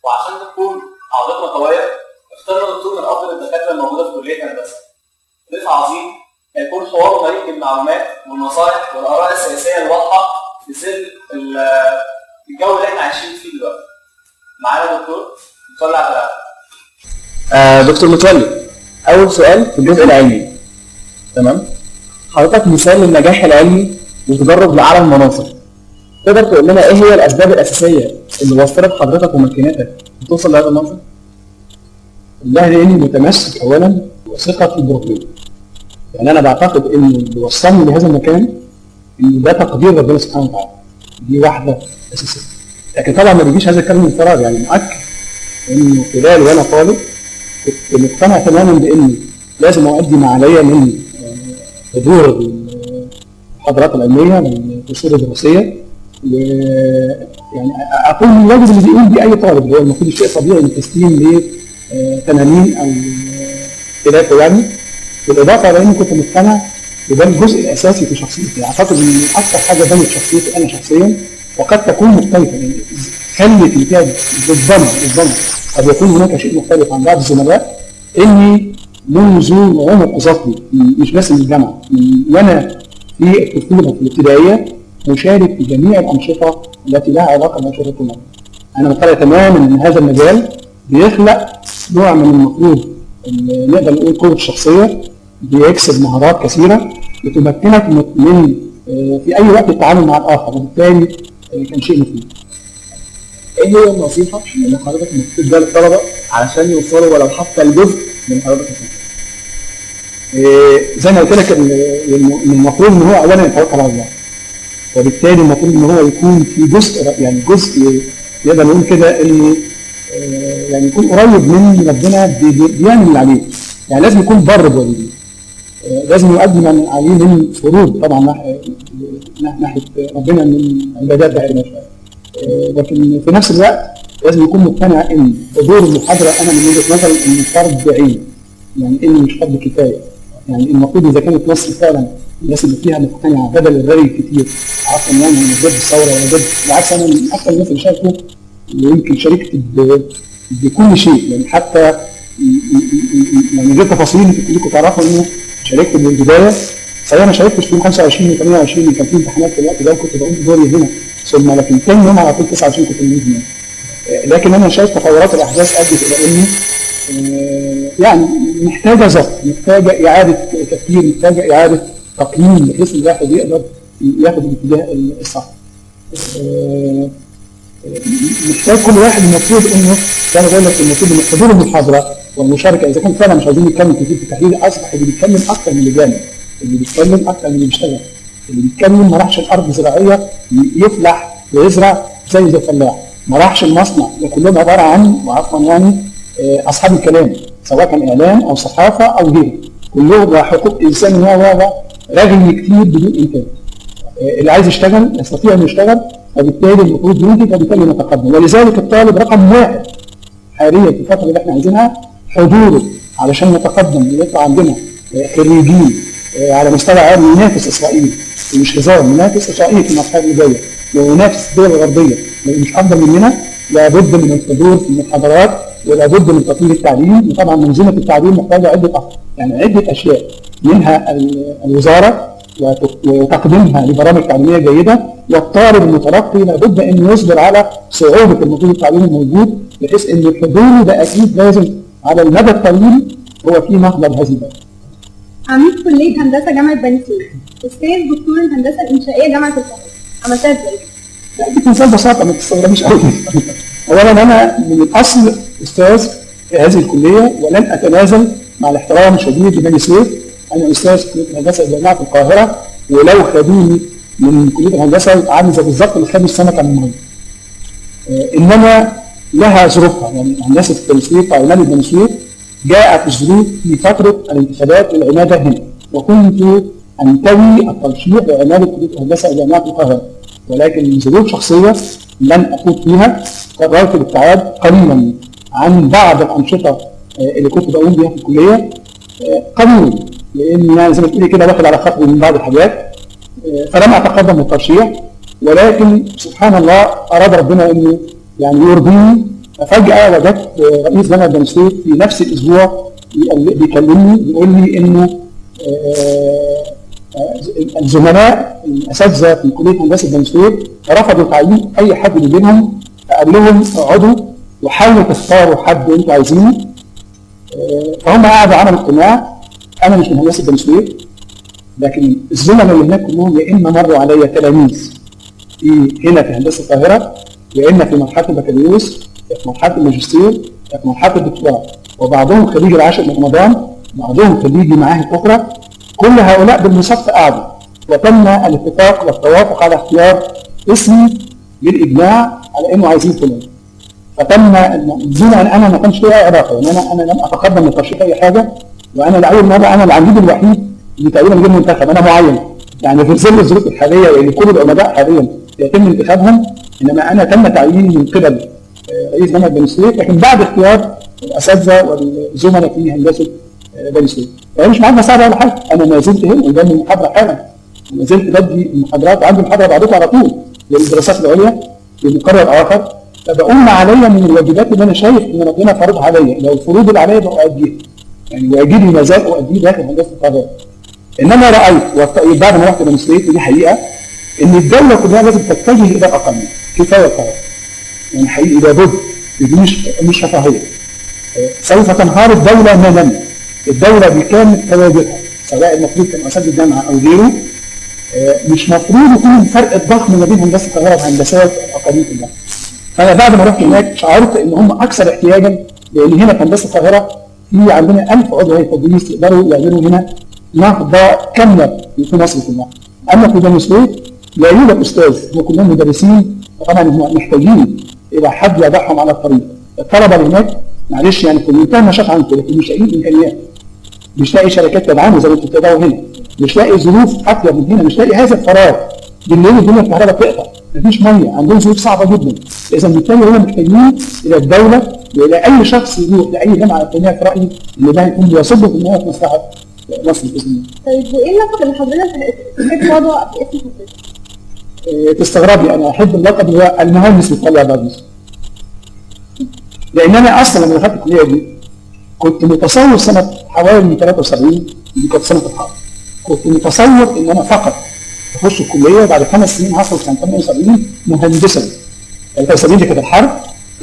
وعشان تكون عضلتنا قويه اخترنا دكتور من افضل الدكاتره الموجوده في كليه هندسه. ضيف عظيم هيكون حواره مليء بالمعلومات والنصائح والاراء السياسيه الواضحه في ظل الجو اللي احنا عايشين فيه دلوقتي. معانا دكتور متولي عبد العال. دكتور متولي، اول سؤال في الجزء العلمي. تمام؟ حضرتك مثال للنجاح العلمي وتدرج لاعلى المناصب. تقدر تقول لنا ايه هي الاسباب الاساسيه اللي وصلت حضرتك ومكانتك توصل لهذا المنصب؟ والله لاني متمسك اولا وثقه في البروكلين. يعني انا بعتقد ان اللي وصلني لهذا المكان ان ده تقدير ربنا سبحانه وتعالى. دي واحده اساسيه. لكن طبعا ما بيجيش هذا الكلام من فراغ، يعني مؤكد انه خلال وانا طالب كنت مقتنع تماما باني لازم اؤدي ما علي من حضور المحاضرات العلميه من الفصول الدراسيه، ويعني اقول الواجب اللي بيقوم بيه اي طالب اللي هو المفروض شيء طبيعي للتسليم لتنانين او خلافه يعني. بالاضافه لاني كنت مقتنع وده الجزء الاساسي في شخصيتي. اعتقد ان اكثر حاجه بنت شخصيتي انا شخصيا وقد تكون مختلفه، يعني خلت الكتاب بالضبط قد يكون هناك شيء مختلف عن بعض الزملاء، اني منذ عمر طفولي مش بس من الجامعه، وانا في الطفوله في الابتدائيه مشارك في جميع الانشطه التي لها علاقه بانشطه المرض. انا مقتنع تماما ان هذا المجال بيخلق نوع من المفروض نقدر نقول قوه الشخصيه، بيكسب مهارات كثيره بتمكنك من في اي وقت التعامل مع الاخر، وبالتالي كان شيء مفيد. ايه هي النصيحه اللي حضرتك بتديها للطلبه علشان يوصلوا ولو حتى الجزء من حضرتك؟ زي ما قلت لك ان المفروض ان هو اولا يتوكل على الله، وبالتالي المفروض ان هو يكون في جزء نقدر نقول كده ان يعني يكون قريب من ربنا بيعمل اللي عليه. يعني لازم يكون بر بوالديه، لازم يؤدي ما عليه من فروض طبعا ناحيه ربنا من عبادات دائره شويه، لكن في نفس الوقت لازم يكون مقتنع ان حضور المحاضره انا من وجهه نظري انه فرض عين، يعني انه مش فرض كفايه. يعني المفروض اذا كانت مصر فعلا الناس اللي فيها مقتنعه بدل الرغي الكتير عفوا يعني من ضد الثوره ولا ضد، بالعكس انا من اكثر الناس اللي شاركوا ويمكن شاركت بكل شيء، يعني حتى يعني غير تفاصيل انتوا كلكم تعرفوا انه شاركت من البدايه. صحيح ما شاركتش في 25 و 28 كان في امتحانات في الوقت ده وكنت بقوم بدوري هنا، ثم لكن ثاني يوم على طول 29 كنت موجود هنا. لكن انا شايف تطورات الاحداث ادت الى انه يعني محتاجه ضبط، محتاجه اعاده تفكير، محتاجه اعاده تقييم بحيث الواحد يقدر ياخد الاتجاه الصح. محتاج كل واحد المفروض انه زي ما بقول لك المفروض ان حضور المحاضره والمشاركه، اذا كان فعلا مش عايزين نتكلم كتير في التحليل، اصبح اللي بيتكلم اكثر من اللي جامد، اللي بيتكلم اكثر من اللي بيشتغل، اللي بيتكلم ما راحش الارض زراعيه يفلح ويزرع زي الفلاح، ما راحش المصنع، ده كلهم عباره عن وعفوا يعني اصحاب الكلام سواء كان اعلام او صحافه او غيره، كلهم حقوق انسان رغي كتير بدون انتاج. اللي عايز يشتغل يستطيع انه يشتغل، وبالتالي المفروض ينتج وبالتالي نتقدم. ولذلك الطالب رقم واحد حاليا في الفتره اللي احنا عايزينها حضوره علشان نتقدم ويطلع عندنا خريجين على مستوى عالي ينافس اسرائيل، ومش هزار، ينافس اسرائيل في المرحله اللي جايه وينافس الدول الغربيه مش افضل مننا. لابد من الحضور في المحاضرات ولابد من تطوير التعليم، وطبعا منظومه التعليم محتاجه عده اشياء، منها الوزاره وتقديمها لبرامج تعليميه جيده، والطالب المتلقي لابد ان يصبر على صعوبه المفروض التعليم الموجود، بحيث ان الحضور ده اكيد لازم على المدى الطويل هو في مهبط هذه البلد. عميد كليه هندسه جامعه بني سويف، استاذ دكتور الهندسه الانشائيه جامعه القاهره، عملتها ازاي؟ لا دي مثال بسيطه ما تستغربيش قوي. اولا انا من الاصل استاذ في هذه الكليه ولن اتنازل مع الاحترام الشديد لبني سويف. انا استاذ في كليه الهندسه جامعه القاهره، ولو خدوني من كليه الهندسه عامل زي بالظبط اللي خدوا السنه كان المهم. انما لها ظروفها، يعني هندسه بني سويف او نادي بني سويف جاءت الظروف في فتره الانتخابات للعماده هنا، وكنت انتوي الترشيح لعماده كليه الهندسه جامعه القاهره، ولكن لظروف شخصيه لن اخوض فيها قررت الابتعاد قليلا عن بعض الانشطه اللي كنت بقوم بها في الكليه قليلا، لان يعني زي ما تقولي كده واخد على خاطري من بعض الحاجات، فلم اتقدم للترشيح. ولكن سبحان الله اراد ربنا انه يعني يرضيني ففجاه وجدت رئيس جامعه بني سويف في نفس الاسبوع بيكلمني بيقول لي انه الزملاء الاساتذه في كليه هندسه بني سويف رفضوا تعيين اي حد من بينهم، فقال لهم اقعدوا وحاولوا تختاروا حد انتوا عايزينه. فهم قعدوا عملوا اجتماع. انا مش من هندسه بني سويف، لكن الزملاء اللي هناك كلهم يا اما مروا عليا تلاميذ هنا في هندسه القاهره، يا اما في مرحله البكالوريوس، يا في مرحله الماجستير، يا في مرحله الدكتوراه، وبعضهم خريج العاشر من رمضان، بعضهم خريج معاهد اخرى. كل هؤلاء بالمصف قعدوا وتم الاتفاق والتوافق على اختيار اسمي بالاجماع على انه عايزين فلان. فتم دون ان انا ما كانش لي اي علاقه، يعني انا لم اتقدم لترشيح اي حاجه، وانا لاول مره انا العميد الوحيد اللي تقريبا غير منتخب، انا معين يعني في ظل الظروف الحاليه اللي كل العمداء حاليا يتم انتخابهم، انما انا تم تعييني من قبل رئيس جامعه بني سويف، لكن بعد اختيار الاساتذه والزملاء في هندسه بني سويف. فهي مش معادله صعبه ولا حاجه، انا ما زلت هنا قدام المحاضره حالا، ما زلت بدي المحاضرات، عندي محاضره بعدكم على طول للدراسات العليا لمقرر اخر، فبقوم عليا من الواجبات اللي انا شايف ان ربنا فرضها عليا، لو الفروض اللي عليا بأؤديها، يعني واجبي ما زال اؤديه داخل هندسه القاهره. انما رايت بعد ما رحت بني سويف، ودي حقيقه، ان الدوله كلها لازم تتجه الى الاقل كفايه القاهره. يعني حقيقي لابد، دي مش رفاهيه. سوف تنهار الدوله ما لم الدوله بكامل كوادرها، سواء المفروض كان اساتذه الجامعه او غيره، مش مفروض يكون الفرق الضخم ما بين هندسه القاهره وهندسات الاقاليم كلها. فانا بعد ما رحت هناك شعرت ان هم اكثر احتياجا، لان هنا في هندسه القاهره في عندنا 1000 عضو هيئه تدريس يقدروا يعملوا هنا نهضه كامله في مصر كلها. اما في بني سويف لا يوجد استاذ، هم كلهم مدرسين، طبعا محتاجين الى حد يضعهم على الطريق. الطلبه اللي هناك معلش يعني في منتهى النشاط عندكم، لكن مش لاقيين امكانيات، مش لاقي شركات تدعمه زي ما انتوا بتدعوا هنا، مش لاقي ظروف اطيب من هنا، مش لاقي هذا الفراغ. بالليل الدنيا الكهرباء بتقطع، مفيش ميه، عندهم ظروف صعبه جدا. اذا بالتالي هم محتاجين الى الدوله والى اي شخص يروح لاي جامعه اقليميه في رايي ان ده هيكون بيصب في النهايه في مصلحه مصر باذن الله. طيب وايه اللقب اللي حضرتك تحب وضعه في اسم حضرتك؟ تستغربي انا احب اللقب اللي هو المهندس للطلبه بعد مصر. لان انا اصلا لما دخلت الكليه دي كنت متصور سنه حوالي 73 دي كانت سنه الحرب. كنت متصور ان انا فقط اخش الكليه بعد 5 سنين هصل سنه 78 مهندسا. 73 دي كانت الحرب،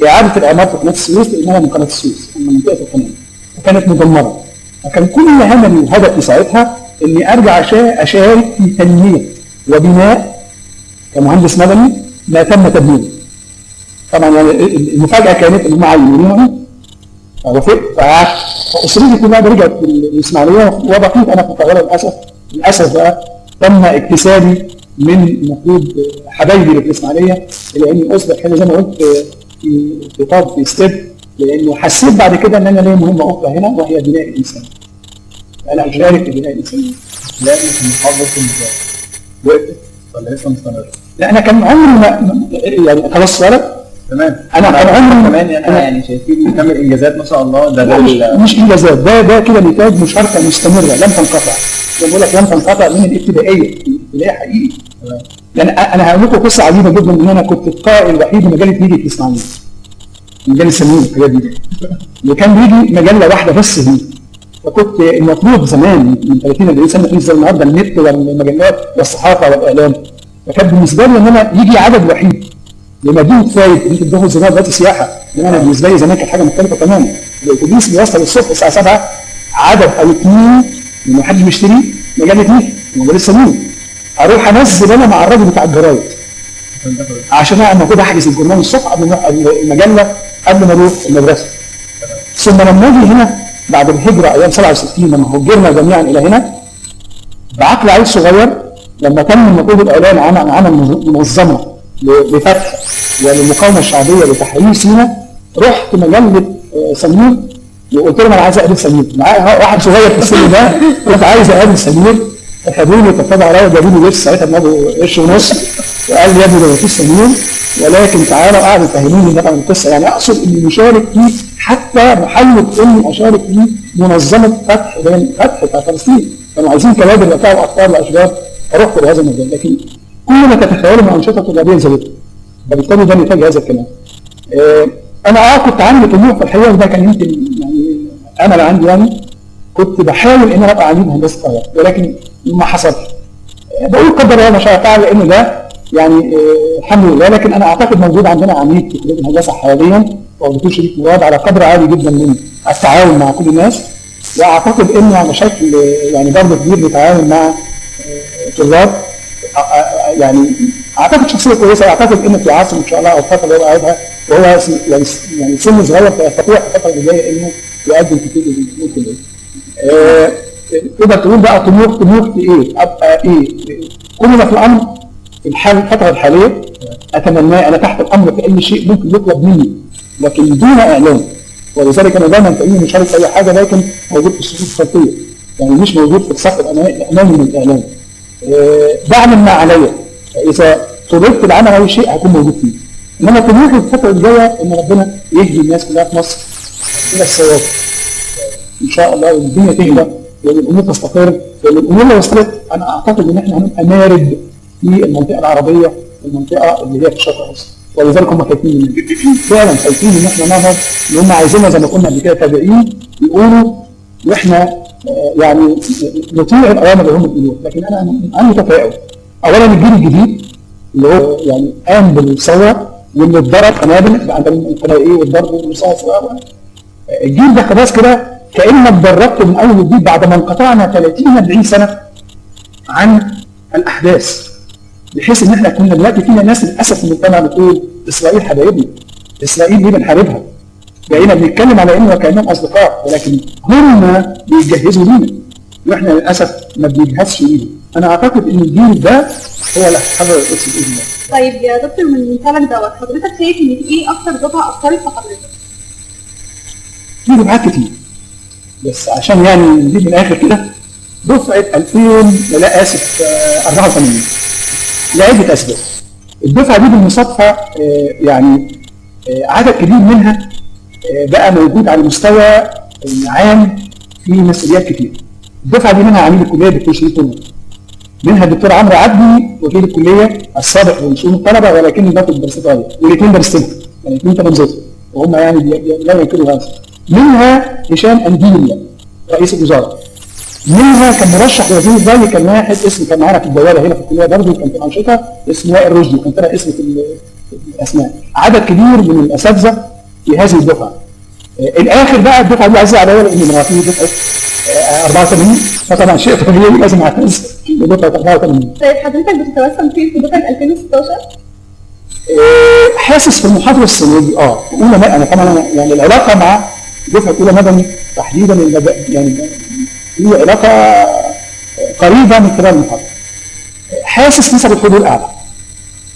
اعاده الاعمار في قناه السويس لانها من قناه السويس من منطقه القناه وكانت مدمره. فكان كل همني وهدفي ساعتها اني ارجع اشارك في تنميه وبناء كمهندس مدني ما تم تبنيره. طبعا يعني المفاجاه كانت ان هم عينوني وافقت، فاسرتي كلها رجعت الاسماعيليه وبقيت انا في القاهره للاسف بقى تم اكتسابي من المفروض حبايبي اللي في الاسماعيليه، لاني اصبح كده زي ما قلت في خطاب في ستيب، لانه حسيت بعد كده ان انا ليا مهمه اخرى هنا وهي بناء الانسان. انا اشارك في بناء الانسان. لا مش محافظه المثال وقفت ولا لسه مستمر؟ لا انا كان عمري ما يعني خلاص سؤالك تمام. انا كان عمري كمان انا يعني شايفين بتعمل انجازات ما شاء الله. ده مش انجازات، ده كده نتاج مشاركه مستمره لم تنقطع. زي ما بقول لك لم تنقطع من الابتدائيه، الابتدائيه حقيقي. يعني انا هقول لكم قصه عجيبه جدا، ان انا كنت القائد الوحيد لمجله ميديا في الاسماعيليه. مجله سمين الحاجات دي. وكان بيجي مجله واحده بس هنا. فكنت المطلوب زمان من 30 40 سنه في زي النهارده النت والمجلات والصحافه والاعلام. فكان بالنسبه لي ان انا يجي عدد وحيد لمدينه فايد اللي بتدخل زمان دلوقتي سياحه، انا بالنسبه لي زمان كانت حاجه مختلفه تماما. الاتوبيس بيوصل الصبح الساعه 7 عدد او 2 لما حد بيشتري مجله ميديا مجله سمين، اروح انزل انا مع الراجل بتاع الجرايد عشان انا المفروض احجز الجورنال الصبح قبل المجله قبل ما اروح المدرسه. ثم لما اجي هنا بعد الهجره ايام 67 لما هجرنا جميعا الى هنا بعقل عيل صغير، لما تم المفروض الاعلان عن منظمه لفتح وللمقاومه الشعبيه لتحرير سيناء، رحت مجله سمير وقلت لهم انا عايز اقابل سمير. معايا واحد صغير في السن ده كنت عايز اقابل سمير، اخدوني وطبطبوا عليا وجابوا لي لبس ساعتها بنابو قرش ونص وقال لي يا ابني ده مفيش سمير ولكن تعالى وقعدوا يفهموني بقى القصه. يعني اقصد اني مشارك فيه حتى محاوله اني اشارك فيه منظمه فتح بتاع فلسطين، كانوا عايزين كوادر يقطعوا اطفال واشباب فرحت لهذا المجال. لكن كل ما تتخيلوا من انشطه طلابيه زادت، فبالتالي ده نتاج هذا الكلام. انا كنت عندي طموح في الحقيقه، وده كان يمكن يعني امل عندي، يعني كنت بحاول ان انا ابقى عميد هندسه القاهره، ولكن ما حصلش. بقول قدر الله ما شاء فعل، لان ده يعني الحمد لله. لكن انا اعتقد موجود عندنا عميد في كليه الهندسه حاليا هو الدكتور شريف مراد على قدر عالي جدا من التعاون مع كل الناس، واعتقد انه على شكل يعني برضه كبير بيتعاون مع طلاب. يعني اعتقد شخصيه كويسه. اعتقد انه في عاصم ان شاء الله او الفتره اللي هو قاعدها وهو يعني سن صغير، فيستطيع في الفتره اللي جايه انه يقدم كتير ممكن تقدر تقول بقى طموح في ايه؟ ابقى ايه؟ كل ما في الامر في الفتره الحاليه اتمناه، انا تحت الامر في اي شيء ممكن يطلب مني، لكن دون اعلان. ولذلك انا دايما تلاقيني مشارك في اي حاجه، لكن موجود في الصفوف الخلفيه، يعني مش موجود في الصف الامامي من الاعلان. بعمل ما عليا، فاذا طلبت العمل اي شيء هكون موجود فيه. انما طموحي في الفتره الجايه ان ربنا يهدي الناس كلها في مصر الى الصواب ان شاء الله، والدنيا تهدى والامور تستقر. والامور لو وصلت انا اعتقد ان احنا هنبقى مارد في المنطقه العربيه، المنطقه اللي هي في الشرق الاوسط، ولذلك هم خايفين مننا. فعلا خايفين ان احنا نهض، ان هم عايزيننا زي ما قلنا قبل كده تابعين يقولوا، واحنا يعني نطيع الاوامر اللي هم بيقولوها. لكن انا عندي تفاؤل. اولا الجيل الجديد اللي هو يعني قام بالثوره واللي اتضرب قنابل عند القنايه والضرب والرصاص، الجيل ده خلاص كده كانك دربته من اول وجديد بعد ما انقطعنا 30-40 سنه عن الاحداث، بحيث ان احنا كنا دلوقتي فينا ناس للاسف في المجتمع بتقول اسرائيل حبايبنا، اسرائيل ليه بنحاربها؟ بقينا بنتكلم على انه كانهم اصدقاء، ولكن هم بيجهزوا لينا واحنا للاسف ما بنجهزش ليهم. انا اعتقد ان الجيل ده هو اللي هيتحرر القدس باذن الله. طيب يا دكتور، من مثالك دوت حضرتك شايف ان في ايه اكتر دفعه اثرت في حضرتك؟ في دفعات كتير، بس عشان يعني نجيب من الاخر كده، دفعه 84 لعده اسباب. الدفعه دي بالمصادفه يعني عدد كبير منها بقى موجود على المستوى العام في مسؤوليات كتير. الدفعه دي منها عميد الكليه الدكتور شريف مراد، منها الدكتور عمرو عبدي وكيل الكليه السابق لشؤون الطلبه، ولكن باخد دراسات عليا، والاثنين درستهم، يعني اثنين تلامذتهم وهم يعني لا ينكروا هذا. منها هشام انديل رئيس الوزاره، منها كان مرشح لوزير الدولة، كان واحد اسمه كان معانا في الجواله هنا في الكليه برضه، كان في الانشطه اسمه وائل رشدي، كان طلع اسمه في الاسماء. عدد كبير من الاساتذه في هذه الدفعه. الاخر بقى الدفعه دي عايزه عليا لان مراتي دفعه 84، فطبعا شيء طبيعي لازم اعتز بدفعه 84. طيب حضرتك بتتوسم فين في دفعه 2016؟ حاسس في المحاضره السنه دي في اولى انا طبعا يعني العلاقه مع دفعه اولى مدني تحديدا يعني هي علاقه قريبه من خلال المحاضره. حاسس نسب الحضور اعلى،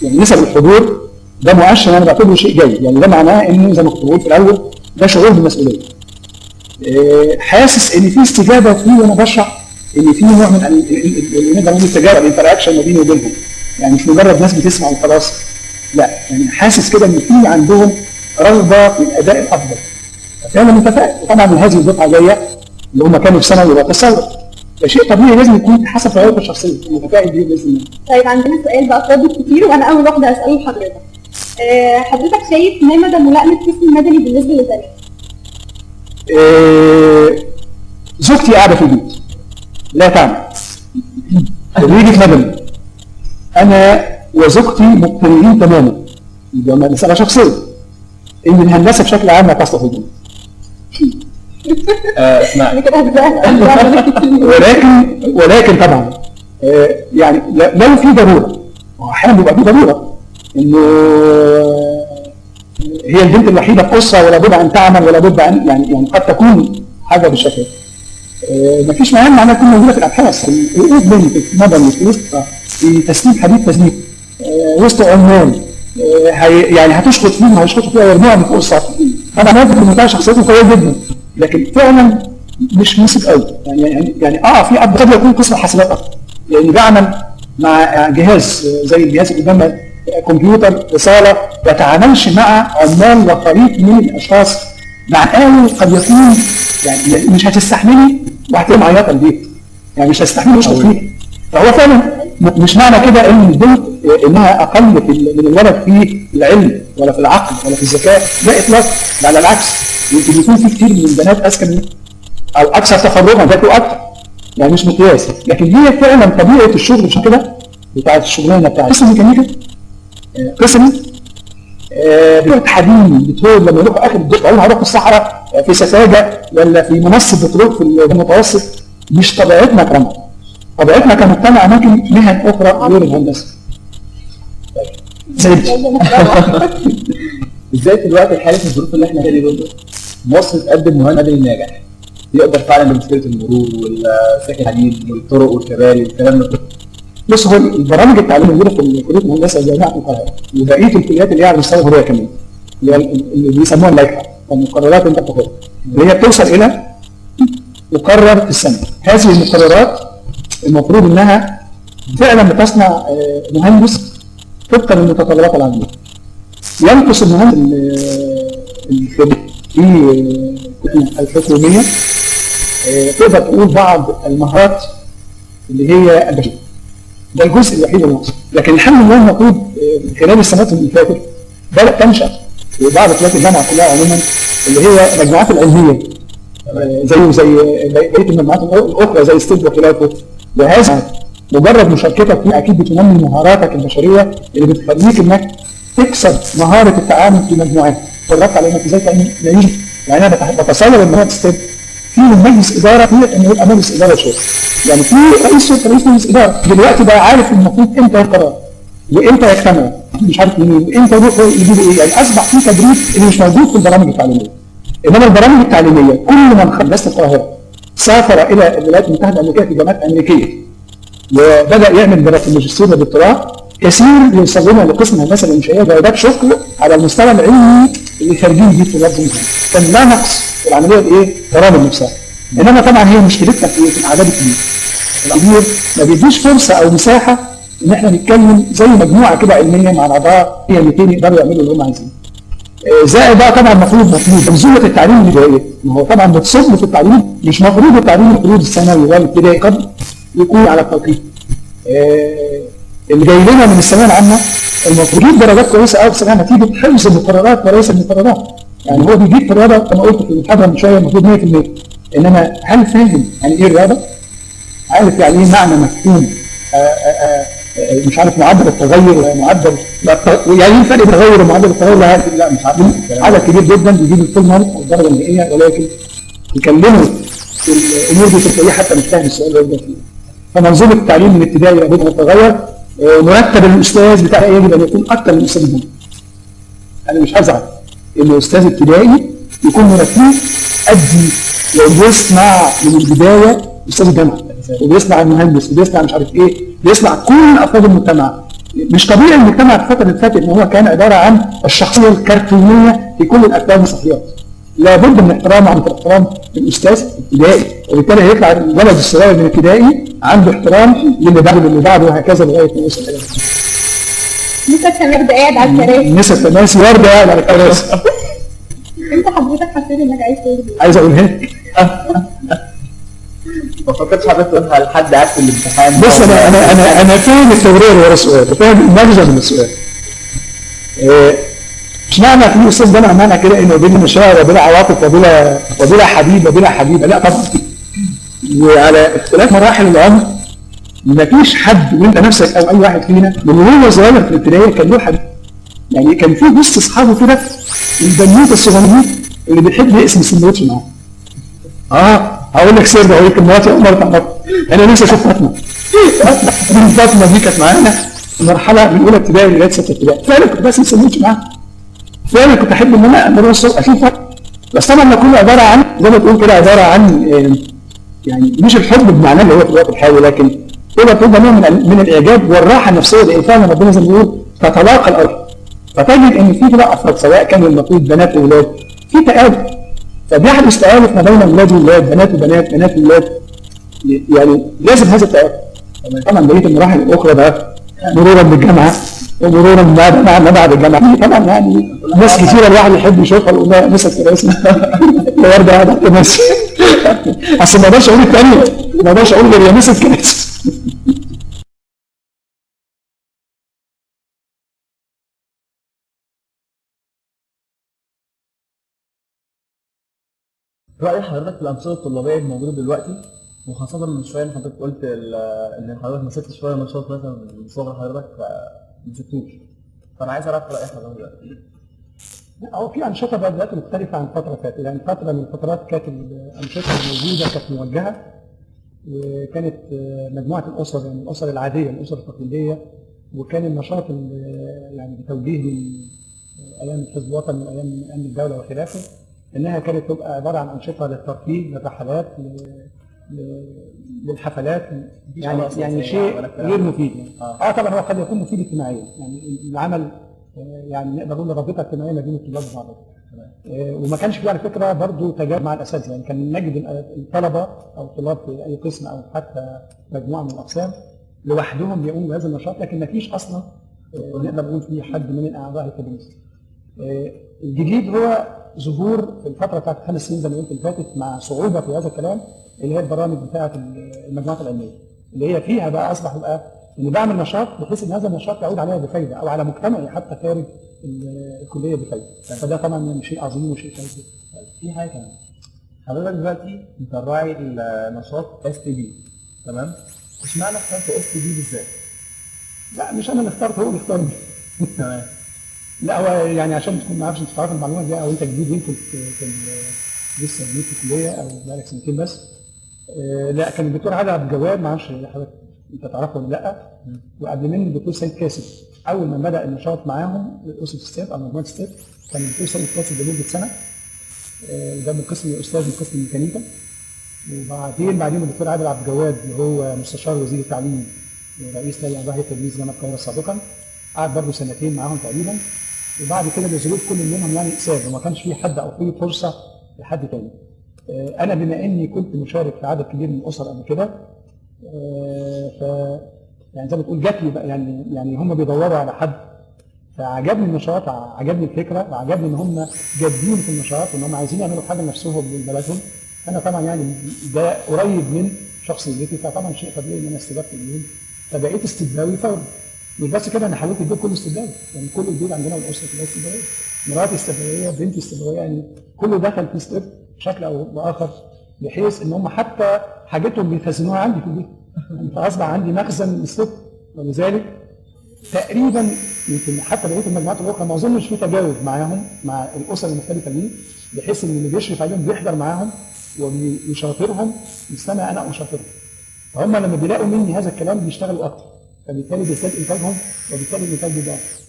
يعني نسب الحضور ده مؤشر انا بعتبره شيء جيد، يعني ده معناه انه زي ما كنت بقول في الاول ده شعور بالمسؤوليه. حاسس ان في استجابه فيه وانا بشرح، ان في نوع من نقدر نقول التجارب الانتراكشن ما بيني وبينهم، يعني مش مجرد ناس بتسمع وخلاص، لا يعني حاسس كده ان في عندهم رغبه في الاداء الافضل. فانا متفائل. وطبعا من هذه الدفعه جايه اللي هم كانوا في ثانوي وتصور، ده شيء طبيعي لازم يكون حسب رغبته الشخصيه، متفائل بيه باذن الله. طيب عندنا سؤال بقى فاضل كتير وانا اول واحده هساله لحضرتك. حضرتك شايف ما مدى ملائمه القسم المدني بالنسبه للبنات؟ زوجتي قاعده في البيت لا تعمل، خريجة مدني، انا وزوجتي مقتنعين تماما، دي مساله شخصيه، ان الهندسه بشكل عام لا تصلح للبنات. ولكن طبعا يعني لو في ضروره، واحيانا بيبقى في ضروره انه هي البنت الوحيده في اسره ولا بد ان تعمل ولا بد ان يعني قد تكون حاجه بالشكل. مفيش مانع انها تكون موجوده في الابحاث، وقوف بنت في مدني في وسط في تسليم حديد تسليم وسط عمال يعني هتشخط فيهم هيشخطوا فيها ويرموها فوق السطح. انا موافق ان منتهى شخصيته قويه جدا، لكن فعلا مش مناسب قوي، يعني في قد يكون قسم حاسبات اكتر، لان بعمل مع جهاز زي الجهاز اللي قدامنا كمبيوتر رساله، ما يتعاملش مع عمال وخليط من الاشخاص مع قد يكون يعني مش هتستحملي وهتلاقي معيطه البيت، يعني مش هتستحملي مش فيه. فهو فعلا مش معنى كده ان البنت انها اقل من الولد في العلم ولا في العقل ولا في الذكاء، لا اطلاقا، بل على العكس، يمكن يكون في كتير من البنات اذكى منه او اكثر تفرغا، ذاته اكثر، يعني مش مقياس، لكن هي فعلا طبيعه الشغل مش كده بتاعت الشغلانه بتاعت قسم ميكانيكا، قسم بتوع حديد بترول، لما يروحوا اخر الدفعه يقولوا هروح في الصحراء في سفاجه ولا في منصه بترول في المتوسط، مش طبيعتنا كرامه. طبيعتنا كمجتمع اماكن مهن اخرى غير الهندسه. ازاي في الوقت الحالي في الظروف اللي احنا فيها دي مصر تقدم مهندس مدني ناجح يقدر فعلا بمشكله المرور والسكن الحديد والطرق والكباري والكلام ده؟ بص، هو البرامج التعليم الموجوده في كليه الهندسه جامعه القاهره وبقيه الكليات اللي هي على مستوى الجمهوريه كمان، اللي بيسموها اللائحه، المقررات انت بتاخدها اللي هي بتوصل الى مقرر في السنه. هذه المقررات المفروض انها فعلا بتصنع مهندس طبقا للمتطلبات العالميه. ينقص المهندس في الحكوميه تقدر تقول بعض المهارات اللي هي البشريه. ده الجزء الوحيد اللي ناقص، لكن الحمد لله المفروض خلال السنوات اللي فاتت بدات تنشا في بعض كليات الجامعه كلها عموما اللي هي المجموعات العلميه زي بقيه المجموعات الاخرى زي ستيب وخلافه، وهذا مجرد مشاركتك فيه اكيد بتنمي مهاراتك البشريه اللي بتخليك انك تكسب مهاره التعامل في مجموعات. اتفرجت على انك ازاي تعمل، يعني انا بتصور ان هو ستيب في مجلس اداره فيه انه يبقى مجلس اداره شغل، يعني في رئيس مجلس اداره دلوقتي بقى عارف المفروض امتى يقرر وامتى يجتمع مش عارف مين وامتى يروحوا يجيبوا ايه، يعني اصبح في تدريب اللي مش موجود في البرامج التعليميه. انما البرامج التعليميه كل من خلص القاهره سافر الى الولايات المتحده الامريكيه في جامعات امريكيه وبدا يعمل دراسه الماجستير والدكتوراه، كثير يوصلون لقسم الهندسه الانشائيه جوابات شكر على المستوى العلمي اللي خارجين بيه طلاب زملاء. كان لا نقص في العمليه الايه؟ البرامج نفسها. انما طبعا هي مشكلتنا في الاعداد الكبير. الكبير ما بيديش فرصه او مساحه ان احنا نتكلم زي مجموعه كده علميه مع بعضها هي 200 يقدروا يعملوا اللي هم عايزينه. زائد بقى طبعا مطلوب منظومه التعليم الابتدائي، ما هو طبعا بتصب في التعليم، مش مفروض التعليم المفروض الثانوي والابتدائي قد يكون على التوقيت. اللي جاي لنا من الثانويه العامه المفروض يجيب درجات كويسه قوي في الثانويه نتيجه حفظ المقررات وليس المقررات. يعني هو بيجيب في الرياضه كما قلت في المحاضره من شويه المفروض 100%، انما هل فاهم يعني ايه الرياضه؟ عارف يعني ايه معنى مفهوم مش عارف معدل التغير ومعدل يعني ايه الفرق بين التغير ومعدل التغير؟ لا مش عارفين. عدد كبير جدا بيجيب الفول مارك او الدرجه النهائيه ولكن يكلموا في الامور دي تلاقيه حتى مش فاهم السؤال اللي فيه. فمنظومه التعليم من الابتدائي لابد ان تتغير. مرتب الاستاذ بتاعه يجب ان يكون اكثر من الاستاذ الجامعي. انا مش هزعل ان الاستاذ الابتدائي يكون مرتبه قدي لو بيسمع من البدايه استاذ الجامعه وبيسمع المهندس وبيسمع مش عارف ايه، بيسمع كل افراد المجتمع. مش طبيعي المجتمع في الفتره اللي فاتت ان هو كان عباره عن الشخصيه الكرتونيه في كل الافلام والمسرحيات. لابد من احترام عند احترام الاستاذ الابتدائي، وبالتالي هيطلع الولد الصغير من الابتدائي عنده احترام للي بعده للي بعده وهكذا لغايه ما يوصل الى لسه التماسي قاعد على الكراسي. لسه التماسي ورده قاعد على الكراسي. انت حضرتك حسيت انك عايز تقول ايه؟ عايز اقولها لك. ما فكرتش حضرتك تقولها لحد قاعد في الامتحان؟ بص انا فاهم التبرير ورا السؤال وفاهم المغزى من السؤال. مش معنى في استاذ جامعه معنى كده انه بلا مشاعر وبلا عواطف وبلا حبيب وبلا حبيبه، لا طبعا. وعلى اختلاف مراحل العمر مفيش حد وانت نفسك او اي واحد فينا من وهو صغير في الابتدائيه كان له حبيب. يعني كان في وسط اصحابه كده البنوت الصغيرين اللي بيحب يقسم السندوتش معاه. هقول لك سر، هقول لك مراتي عمر تعرف انا لسه اشوف فاطمه. فاطمه دي كانت معانا في مرحله من اولى ابتدائي لغايه 6 ابتدائي، فعلا كنت بقسم السندوتش معاها. فعلا كنت احب ان انا اروح الصبح اشوفها، بس طبعا ده كله عباره عن زي ما تقول كده عباره عن يعني مش الحب بمعناه اللي هو في الوقت الحالي، لكن تقدر تقول ده نوع من الاعجاب والراحه النفسيه اللي فعلا ربنا زي ما بيقول تتلاقى الارض. فتجد ان في كده افراد سواء كانوا المفروض بنات واولاد في تآلف، فبيحدث تآلف ما بين اولاد واولاد، بنات وبنات، بنات واولاد، يعني لازم هذا التآلف. طبعا بقيه المراحل الاخرى بقى مرورا بالجامعه ومرورا ما بعد الجامعه طبعا يعني ناس كثيره الواحد يحب يشوفها والله مسك كراسي الورده قاعده تمشي. اصل ما اقدرش اقول الثانيه، ما اقدرش اقول غير يا مسك كراسي. رأي حضرتك في الأنشطة الطلابية الموجودة دلوقتي، وخاصة من شوية إن حضرتك قلت إن حضرتك مسكت شوية نشاط مثلا من صغر حضرتك ما مسكتوش، فأنا عايز أعرف رأي حضرتك دلوقتي. هو في انشطه بقى دلوقتي مختلفه عن فتره فاتت، يعني فتره من الفترات كانت الانشطه الموجوده كانت موجهه، وكانت مجموعه الاسر، يعني الاسر العاديه الاسر التقليديه، وكان النشاط يعني بتوجيه من ايام الحزب الوطني وايام امن الدوله وخلافه، انها كانت تبقى عباره عن انشطه للترفيه، للرحلات، للحفلات، يعني شيء غير مفيد. طبعا هو قد يكون مفيد اجتماعيا، يعني العمل يعني نقدر نقول رابطه اجتماعيه ما بين الطلاب وبعضهم. وما كانش في على فكره برضه تجارب مع الاساتذه، يعني كان نجد الطلبه او الطلاب في اي قسم او حتى مجموعه من الاقسام لوحدهم بيقوموا بهذا النشاط، لكن ما فيش اصلا نقدر نقول في حد من اعضاء التدريس. الجديد هو ظهور في الفتره بتاعت 5 سنين زي ما قلت اللي فاتت، مع صعوبه في هذا الكلام، اللي هي البرامج بتاعه المجموعات العلميه، اللي هي فيها بقى اصبح بقى اني بعمل نشاط بحيث ان هذا النشاط يعود عليا بفايده او على مجتمعي حتى خارج الكليه بفايده، فده طبعا شيء عظيم وشيء كويس. في حاجه كمان، حضرتك دلوقتي انت راعي النشاط اس تي بي، تمام؟ اشمعنى اخترت اس تي بي بالذات؟ لا مش انا اللي اخترت، هو اللي اختارني. تمام. لا هو يعني عشان تكون ما اعرفش انت تعرف المعلومه دي او انت جديد يمكن لسه جديد في الكليه او بقالك سنتين بس. لا كان الدكتور علي عبد الجواد، ما اعرفش حضرتك انت تعرفه ولا لا، وقبل منه الدكتور سيد كاسب. اول ما بدا النشاط معاهم اسره ستيب او مجموعه ستيب كان الدكتور سيد كاسب ده لمده سنه، ده من قسم استاذ من قسم الميكانيكا. وبعدين الدكتور عادل عبد الجواد اللي هو مستشار وزير التعليم ورئيس لجنه اعضاء التدريس جامعه القاهره سابقا، قعد برضه سنتين معاهم تقريبا، وبعد كده لظروف كل منهم يعني ساب وما كانش في حد او في فرصه لحد تاني. انا بما اني كنت مشارك في عدد كبير من الاسر قبل كده، ف يعني زي ما تقول جات لي بقى، يعني هم بيدوروا على حد، فعجبني النشاط، عجبني الفكره، وعجبني ان هم جادين في النشاط وان هم عايزين يعملوا حاجه لنفسهم لبلدهم. انا طبعا يعني ده قريب من شخصيتي، فطبعا شيء طبيعي ان انا استجبت اليوم، فبقيت استبداوي فوري. مش بس كده، انا حولت البيت كله استبداوي، يعني كل البيت عندنا والاسره كلها استبداويه، مراتي استبداويه، بنتي استبداويه، يعني كله دخل في ستيب بشكل او باخر، بحيث ان هم حتى حاجتهم بيخزنوها عندي في البيت، يعني فاصبح عندي مخزن ستيب. ولذلك تقريبا يمكن حتى بقيه المجموعات الاخرى ما اظنش في تجاوب معاهم مع الاسر المختلفه دي، بحيث ان اللي بيشرف عليهم بيحضر معاهم ويشاطرهم مثل انا اشاطرهم. فهم لما بيلاقوا مني هذا الكلام بيشتغلوا اكتر، فبالتالي بيزداد انتاجهم وبالتالي الانتاج بيبقى اكتر.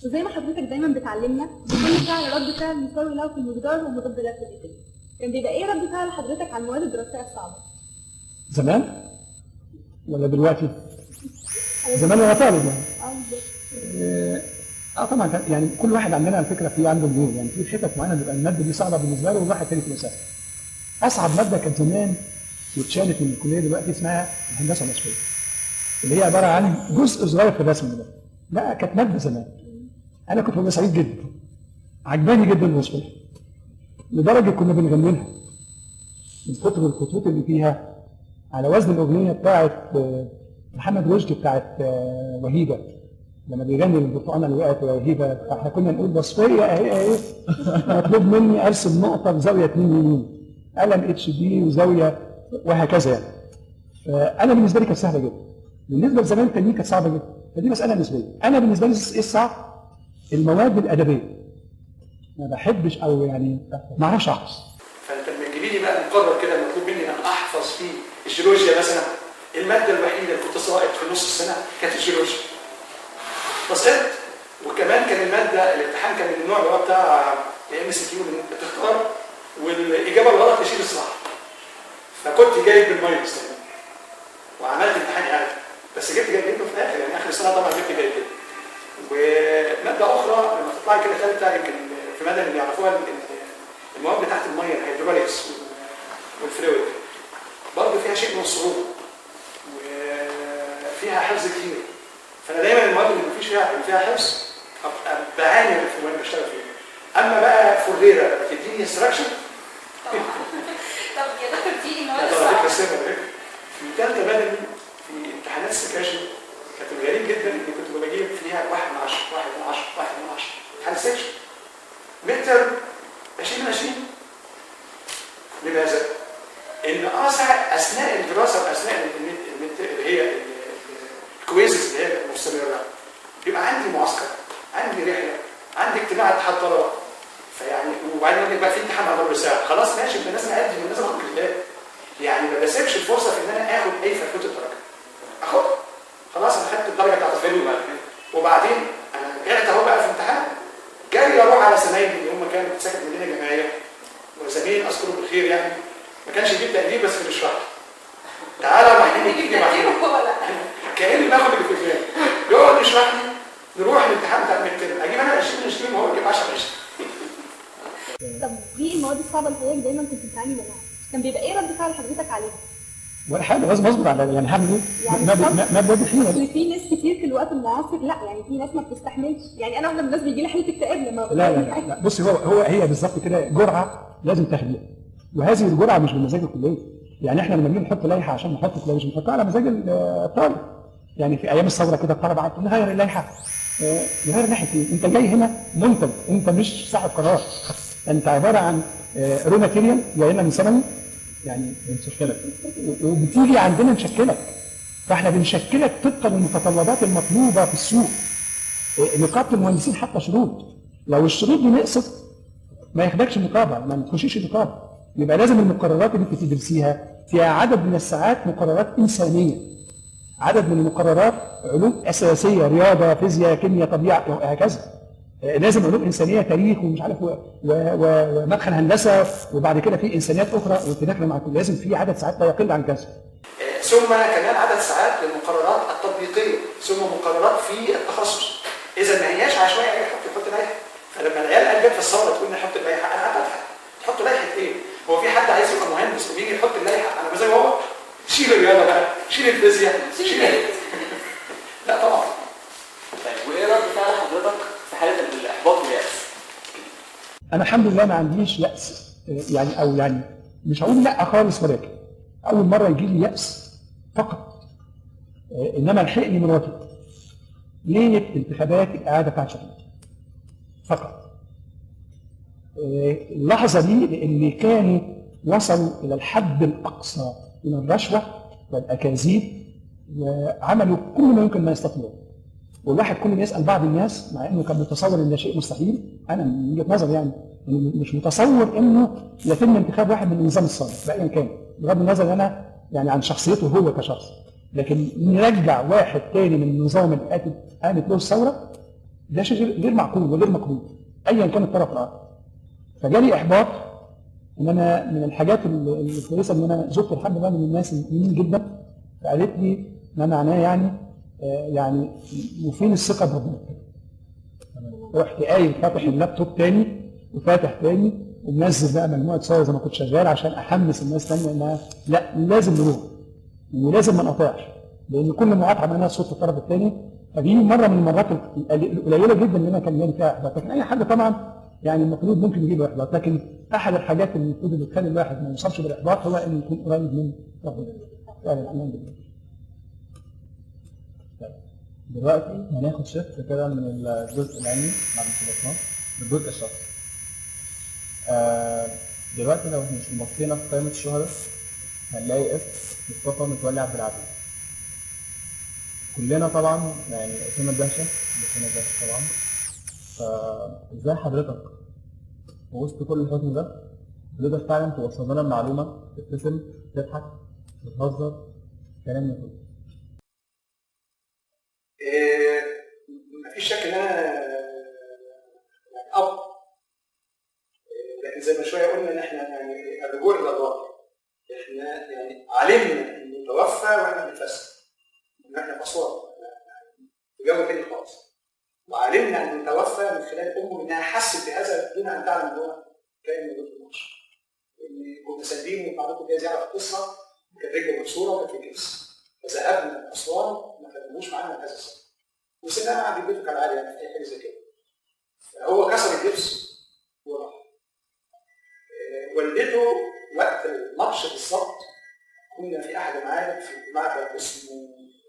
وزي ما حضرتك دايما بتعلمنا بكل فعل رد فعل مساوي له في المقدار ومضاد له في النتيجه. كان بيبقى ايه رد فعل حضرتك على المواد الدراسيه الصعبه؟ زمان ولا دلوقتي؟ زمان وانا طالب يعني. طبعا يعني كل واحد عندنا على فكره في عنده ميول، يعني في حتت معينه بيبقى الماده دي صعبه بالنسبه له وواحد تاني تبقى سهله. اصعب ماده كانت زمان واتشالت من الكليه دلوقتي اسمها الهندسه الوصفيه، اللي هي عباره عن جزء صغير في الرسم ده. لا كانت ماده زمان انا كنت ببقى سعيد جدا، عجباني جدا الوصفيه، لدرجه كنا بنغنيها من كتر الخطوط اللي فيها، على وزن الاغنيه بتاعت محمد رشدي بتاعت وهيبه، لما بيغني البرتقانه اللي وقعت وهيبه، فاحنا كنا نقول وصفيه اهي مطلوب مني ارسم نقطه بزاويه 2 يمين، قلم اتش بي وزاويه وهكذا يعني. فانا بالنسبه لي كانت سهله جدا، بالنسبه لزمان التانيين كانت صعبه جدا، فدي مساله نسبيه. انا بالنسبه لي ايه الصعب؟ المواد الادبيه. ما بحبش او يعني ما اعرفش احفظ. فانت لما تجيبي لي بقى مقرر كده مطلوب مني ان احفظ فيه الجيولوجيا مثلا، الماده الوحيده اللي كنت ساقط في نص السنه كانت الجيولوجيا. فسقطت، وكمان كان الماده الامتحان كان من النوع اللي هو بتاع ام سي كيو، بتختار والاجابه الغلط تشيل الصح. فكنت جايب بالماينس وعملت امتحان عادي، بس جبت جيد جدا في الاخر، يعني اخر السنه طبعا جبت جيد جدا. وماده اخرى لما تطلعي كده ثالثه، يمكن في ماده اللي يعرفوها المواد بتاعت الميه الهيدروليكس والفلويد، برضه فيها شيء من الصعوبه وفيها حفظ كتير. فانا دايما المواد اللي مفيش فيها حفظ ابقى بعاني في المواد اللي بشتغل فيها. اما بقى فوريرا تديني انستراكشن طب يا دكتور دي المواد الصعبه في ثالثه مدني في امتحانات السكاشن كانت الغريب جدا ان كنت بجيب فيها 1 من 10 1 من 10 1 من 10 امتحان السكشن متر 20 من 20 لماذا؟ ان اثناء الدراسه واثناء اللي هي الكويزز اللي هي المستمره بيبقى عندي معسكر، عندي رحله، عندي اجتماع اتحاد طلبه، فيعني وبعدين يقول لك بقى في امتحان على ربع ساعه، خلاص ماشي يبقى لازم اقدم ولازم اخد كتاب. يعني ما بسيبش الفرصه في ان انا اخد اي فرقه الدرجه. اخد خلاص انا خدت الدرجه بتاعت الفيلم وبعدين انا رجعت اهو بقى في امتحان جاي اروح على زمايلي اللي هم كانوا ساكن مدينه جامعيه وزميل اذكره بالخير يعني ما كانش يجيب تقدير بس في الشرح. تعالى رايحين نيجي معايا كاني باخد اللي في دماغي يقعد يشرح لي نروح الامتحان بتاع الميدترم اجيب انا 20 وهو يجيب 10. طب دي المواد الصعبه اللي حضرتك دايما كنت بتعاني منها، كان بيبقى ايه رد فعل حضرتك عليها؟ ولا حاجه لازم اصبر على يعني هعمل ايه؟ ما بودي فيه. اصل في ناس كتير في الوقت المعاصر لا يعني في ناس ما بتستحملش، يعني انا واحده من الناس بيجي لي حاله اكتئاب لما لا بصي هي بالظبط كده جرعه لازم تاخديها، وهذه الجرعه مش بمزاج الكليه. يعني احنا لما بنيجي نحط لائحه عشان نحط كليه مش بنحطها على مزاج الطالب. يعني في ايام الثوره كده الطلبه قعدوا نغير اللائحه. نغير لائحه ايه؟ انت جاي هنا منتج، انت مش صاحب قرار. انت عباره عن رو ماتيريال جاي لنا من ثانوي يعني بنشكلك وبتيجي عندنا نشكلك، فاحنا بنشكلك طبقا للمتطلبات المطلوبه في السوق. نقابه المهندسين حتى شروط، لو الشروط دي نقصت ما ياخدكش نقابه، ما تخشيش نقابه. يبقى لازم المقررات اللي انت تدرسيها فيها عدد من الساعات مقررات انسانيه، عدد من المقررات علوم اساسيه، رياضه، فيزياء، كيمياء، طبيعه وهكذا. لازم علوم انسانيه، تاريخ ومش عارف ومدخل هندسه، وبعد كده في انسانيات اخرى وانت داخله مع كل، لازم في عدد ساعات لا يقل عن كذا. ثم كمان عدد ساعات للمقررات التطبيقيه، ثم مقررات في التخصص. اذا ما هياش عشوائي يحط لائحه. فلما العيال قلبت في الثوره تقول لي حط اللائحه، انا هبحث تحط لائحه ايه؟ هو في حد عايز يبقى مهندس وبيجي يحط اللائحه على مزاجه هو؟ شيل الرياضه بقى، شيل الفيزياء، شيل لا طبعا. طيب وايه رد فعل حضرتك في حاله الاحباط واليأس؟ انا الحمد لله ما عنديش يأس، يعني او يعني مش هقول لا خالص، ولكن اول مره يجي لي يأس فقط، انما لحقني من وقت ليله انتخابات الاعاده بتاعت شكلي فقط. اللحظه دي اللي كانوا وصلوا الى الحد الاقصى من الرشوه والاكاذيب وعملوا كل ما يمكن ما يستطيعون. والواحد كل ما يسال بعض الناس مع انه كان متصور ان ده شيء مستحيل، انا من وجهه نظري يعني مش متصور انه يتم انتخاب واحد من النظام السابق بايا كان، بغض النظر انا يعني عن شخصيته هو كشخص، لكن نرجع واحد تاني من النظام اللي قامت له الثوره ده شيء غير معقول وغير مقبول ايا كان الطرف الاخر. فجالي احباط. ان انا من الحاجات الكويسه ان انا زرت الحمد لله من الناس المؤمنين جدا، فقالت لي ما معناه يعني وفين الثقه بربنا. رحت قايم فاتح اللابتوب تاني وفاتح تاني ومنزل بقى مجموعه صور زي ما كنت شغال عشان احمس الناس تانية انها لا لازم نروح ولازم ما نقطعش، لان كل مقاطعه عملناها صوت الطرف الثاني. فدي مره من المرات القليله جدا اللي انا كان جالي فيها احباط، لكن اي حد طبعا يعني المفروض ممكن يجيب احباط، لكن احد الحاجات اللي المفروض اللي تخلي الواحد ما يوصلش بالاحباط هو انه يكون قريب من ربنا. الايمان بالله. دلوقتي هناخد شفت كده من الجزء العلمي بعد ما خلصناه للجزء الشخصي. دلوقتي لو مش بصينا في قائمة الشهداء هنلاقي اسم مصطفى متولي عبد العزيز. كلنا طبعا يعني اسمنا الدهشة طبعا. فازاي حضرتك في وسط كل الحزن ده تقدر فعلا توصل لنا المعلومة، تبتسم، تضحك، تهزر، كلام كله؟ مفيش شك ان انا يعني اب، لكن زي ما شويه قلنا ان احنا يعني الرجوع الى الله، احنا يعني علمنا انه توفى واحنا بنفسر، ان احنا اصوات في جو تاني خالص، وعلمنا انه توفى من خلال امه انها حست بهذا دون ان تعلم ان هو كان موجود في الماتش. كنت سليم وبعضكم جاي يعرف القصه، كانت رجله مكسوره وكانت في جبس، فذهبنا اسوان ما خدناهوش معانا هذا السبب، وسيبناه عند بيته كالعاده يعني في اي حاجه زي كده. فهو كسر الجبس وراح. والدته وقت الماتش بالظبط كنا في احد المعابد في معبد اسمه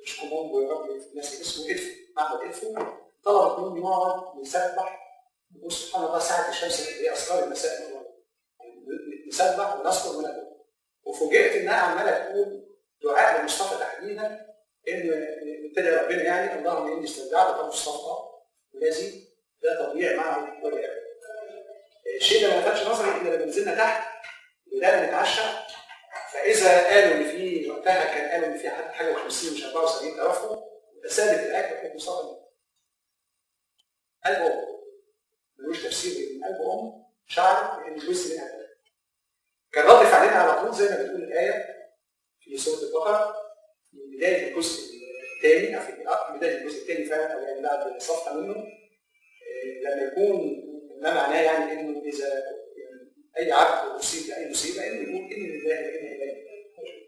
شكومونجو، يا رب ناسي اسمه، ادفو، معبد ادفو. طلبت مني نقعد نسبح ونقول سبحان الله ساعه الشمس اللي هي اسرار المساء، ونسبح ونذكر وندعو. وفوجئت انها عماله تقول دعاء لمصطفى تحديدا ان ابتدى ربنا يعني اللهم اني استودعتك مصطفى الذي لا تضيع معه ولا ابدا. الشيء ده ما لفتش نظري الا لما نزلنا تحت وبدانا نتعشى، فاذا قالوا ان في وقتها كان قالوا ان في حاجه 50 مش 74 توفوا، فسادت الاكل كانت مصابه قلب ام ملوش تفسير من قلب ام شعر لان جزء منها كده. كان رد فعلنا على طول زي ما بتقول الايه في سوره البقره من بدايه الجزء الثاني او في بدايه الجزء الثاني فعلا او يعني بعد صفحه منه، لما يكون ما معناه يعني انه اذا يعني اي عبد اصيب باي مصيبه انه يقول ان لله وانا اليه.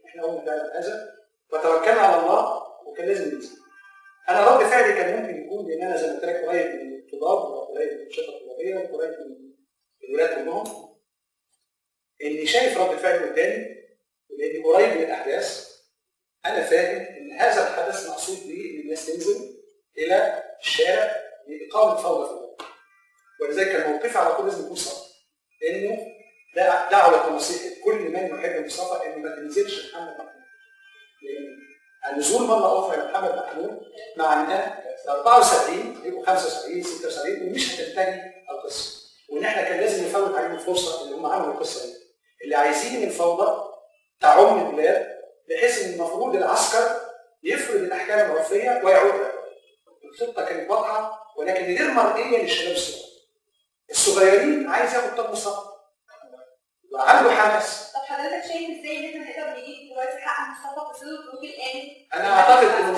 احنا قلنا فعلا هذا وتوكلنا على الله وكان لازم ننزل. انا رد فعلي كان ممكن يكون لان انا زي ما قلت لك قريب من الطلاب وقريب من الانشطه الطلابيه وقريب من الولاد كلهم، اني شايف رد فعلي قدامي لاني قريب من الاحداث. انا فاهم ان هذا الحدث مقصود به ان الناس تنزل الى الشارع لاقامه فوضى في البلد. ولذلك كان موقفي على طول لازم يكون صح، لانه دعوه ونصيحه كل من يحب مصطفى انه ما تنزلش محمد محمود. لان النزول مره اخرى لمحمد محمود معناه 74 يبقوا 75 76 ومش هتنتهي القصه. وان احنا كان لازم نفوت عليهم الفرصه اللي هم عملوا القصه دي. اللي عايزين الفوضى تعم البلاد بحيث ان المفروض العسكر يفرض الاحكام العرفيه ويعود لها. الخطه كانت واضحه ولكن غير مرئيه للشباب الصغيرين عايز ياخد طب مصطفى وعنده حماس. طب حضرتك شايف ازاي ان احنا نقدر نجيب دلوقتي حق مصطفى في ظل الظروف الان؟ انا اعتقد ان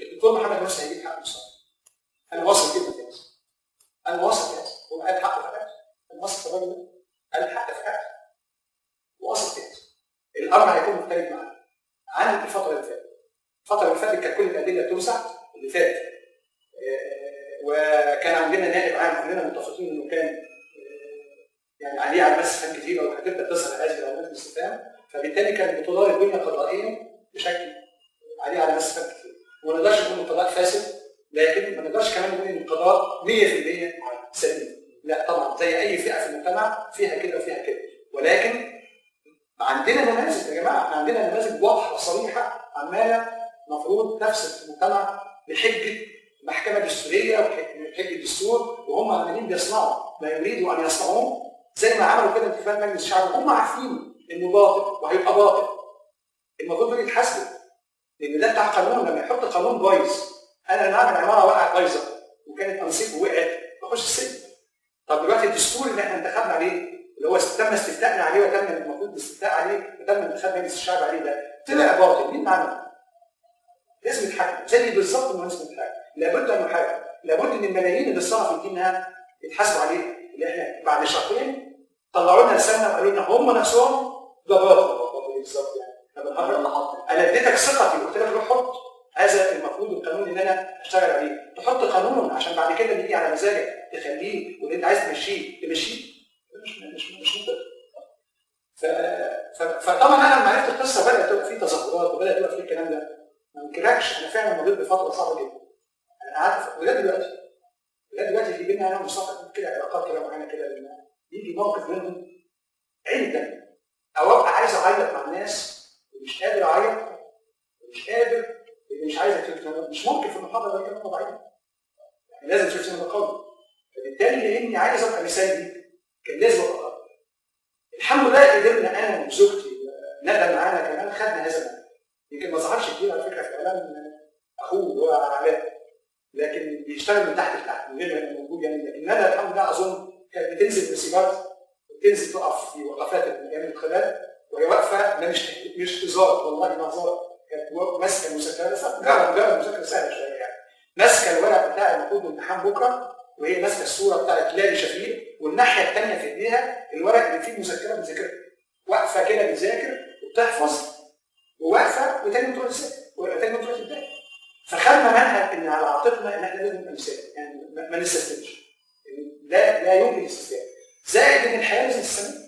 الدكتور محمد مرسي هيجيب حق مصطفى. انا واثق جدا في هذا. انا واثق في هذا. هو قال حقه في هذا. انا واثق في الراجل قال حقه في هذا. واثق في هذا. الامر هيكون مختلف معانا عن الفتره اللي فاتت. الفتره اللي فاتت كانت كل الادله بتوسع اللي فات. وكان عندنا نائب عام كلنا متفقين انه كان يعني عليه علامات استفهام كثيره وهتبدا تظهر هذه العلامات الاستفهام، فبالتالي كانت بتدار الدنيا قضائيا بشكل عليه علامات استفهام كثيره. وما نقدرش نقول القضاء فاسد، لكن ما نقدرش كمان نقول ان القضاء 100% سليم. لا طبعا زي اي فئه في المجتمع فيها كده وفيها كده، ولكن عندنا نماذج يا جماعه، احنا عندنا نماذج واضحه وصريحه عماله المفروض تفسد المجتمع بحجه محكمه دستوريه وبحجه دستور، وهم عمالين بيصنعوا ما يريدوا ان يصنعوه زي ما عملوا كده انتخابات مجلس الشعب وهم عارفين انه باطل وهيبقى باطل. المفروض دول يتحاسبوا لان ده بتاع قانون. لما يحط قانون بايظ، انا لما اعمل عماره وقعت بايظه وكانت انسيب ووقعت بخش السجن. طب دلوقتي الدستور اللي احنا انتخبنا عليه اللي هو تم استفتاءنا عليه وتم المفروض الاستفتاء عليه وتم انتخاب مجلس الشعب عليه ده طلع باطل، مين عمله؟ لازم يتحاكم زي بالظبط ما لازم يتحاكم. لابد ان يحاكم، لابد ان الملايين اللي صرفوا في انها يتحاسبوا عليه. اللي احنا بعد شهرين طلعوا لنا رسالة وقالوا لنا هم نفسهم ده باطل بالظبط. يعني انا اديتك ثقتي وقلت لك روح حط هذا المفروض القانون اللي انا اشتغل عليه، تحط قانون عشان بعد كده نيجي على مزاجك تخليه واللي انت عايز تمشيه مش منطقي. فطبعا انا لما عرفت القصه بدات تبقى في تظاهرات وبدات تبقى في الكلام ده. ما انكركش انا فعلا مريت بفتره صعبه جدا. انا عارف ولاد دلوقتي في بيننا انا ومصطفى كده علاقات كده معانا كده لما يجي موقف منهم عين الدم او ابقى عايز اعيط مع الناس ومش قادر اعيط ومش قادر اللي مش عايز اشوف. مش ممكن في المحاضره دي كمان بعيط، يعني لازم اشوف سينما قوي. فبالتالي لاني عايز ابقى مثال دي كان لازم ابقى قوي. الحمد لله قدرنا انا وزوجتي ندى معانا كمان خدنا هذا المعنى. يمكن ما ظهرش كتير على فكره في اعلان اخوه اللي هو علاء، لكن بيشتغل من تحت لتحت من غير ما يبقى موجود يعني. لكن ندى الحمد لله اظن كانت بتنزل مصيبات وتنزل تقف في وقفات ايام الانتخابات وهي واقفه مش هزار والله ما هزار. كانت ماسكه المذكره بس مجرد مذاكره سهله شويه يعني. ماسكه الورق بتاع المفروض الامتحان بكره وهي ماسكه الصوره بتاعت لاري شفيق والناحيه الثانيه في ايديها الورق اللي فيه مذكره بتذاكرها. واقفه كده بتذاكر وبتحفظ وواقفه وتاني تروح تذاكر وتاني تروح تذاكر. فخدنا منهج ان على عاتقنا ان احنا لازم نبقى مثال يعني ما نستسلمش. لا يمكن الاستسلام. زائد ان الحياه لازم تستمر.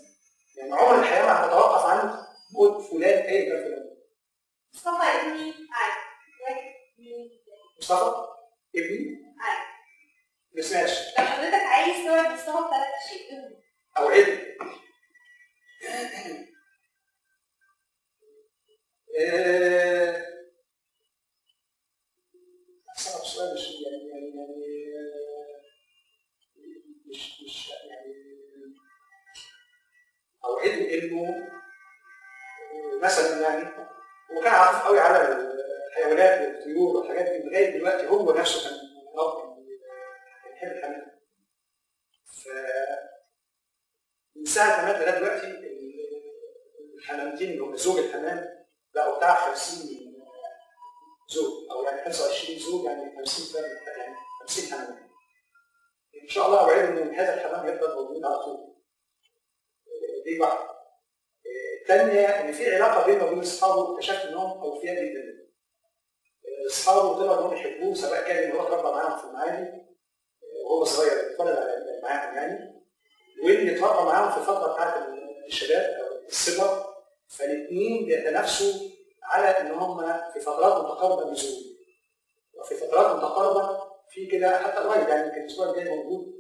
يعني عمر الحياه ما هتتوقف عن موت فلان اي كان فلان. مصطفى ابني عارف. مصطفى ابني عارف. ما سمعش. لو حضرتك عايز تقعد مصطفى 3 شيء اوعدني انه مثلا يعني هو كان عاطف قوي على الحيوانات والطيور والحاجات دي، لغايه دلوقتي هو نفسه كان بيحب الحمام. من ساعه ما مات لغايه دلوقتي الحمامتين اللي هم زوج الحمام بقوا بتاع 50 زوج، او يعني 25 زوج، يعني 50 يعني 50 حمام. ان شاء الله اوعد ان هذا الحمام يفضل موجود على طول. دي واحده. الثانيه ان في علاقه بينه وبين اصحابه، اكتشفت انهم اوفياء جدا. اصحابه طلعوا انهم يحبوه، سواء كان ان هو اتربى معاهم في المعادي وهو صغير اتولد معاهم يعني، واللي اتربى معاهم في الفتره بتاعت الشباب او الصغر، فالاثنين بيتنافسوا على ان هم في فترات متقاربه بيزوروا. وفي فترات متقاربه في كده حتى قريب، يعني يمكن الاسبوع الجاي موجود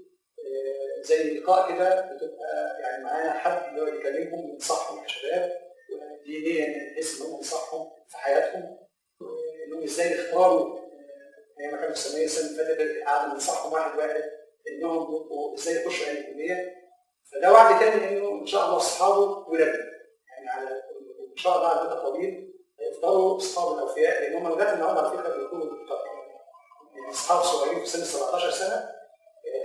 زي لقاء كده، بتبقى يعني معانا حد اللي هو يكلمهم ينصحهم كشباب دينيا، بحيث ان هم ينصحهم في حياتهم، انهم ازاي يختاروا. هي ما كانت الثانويه السنه اللي فاتت قعدنا ننصحهم واحد انهم يبقوا ازاي يخشوا اي كليه. فده وعد تاني انه ان شاء الله اصحابه ولادنا يعني على ان شاء الله على مدى طويل هيفضلوا اصحاب الاوفياء، لان هم لغايه النهارده على فكره بيكونوا يعني اصحاب صغيرين في سن 17 سنه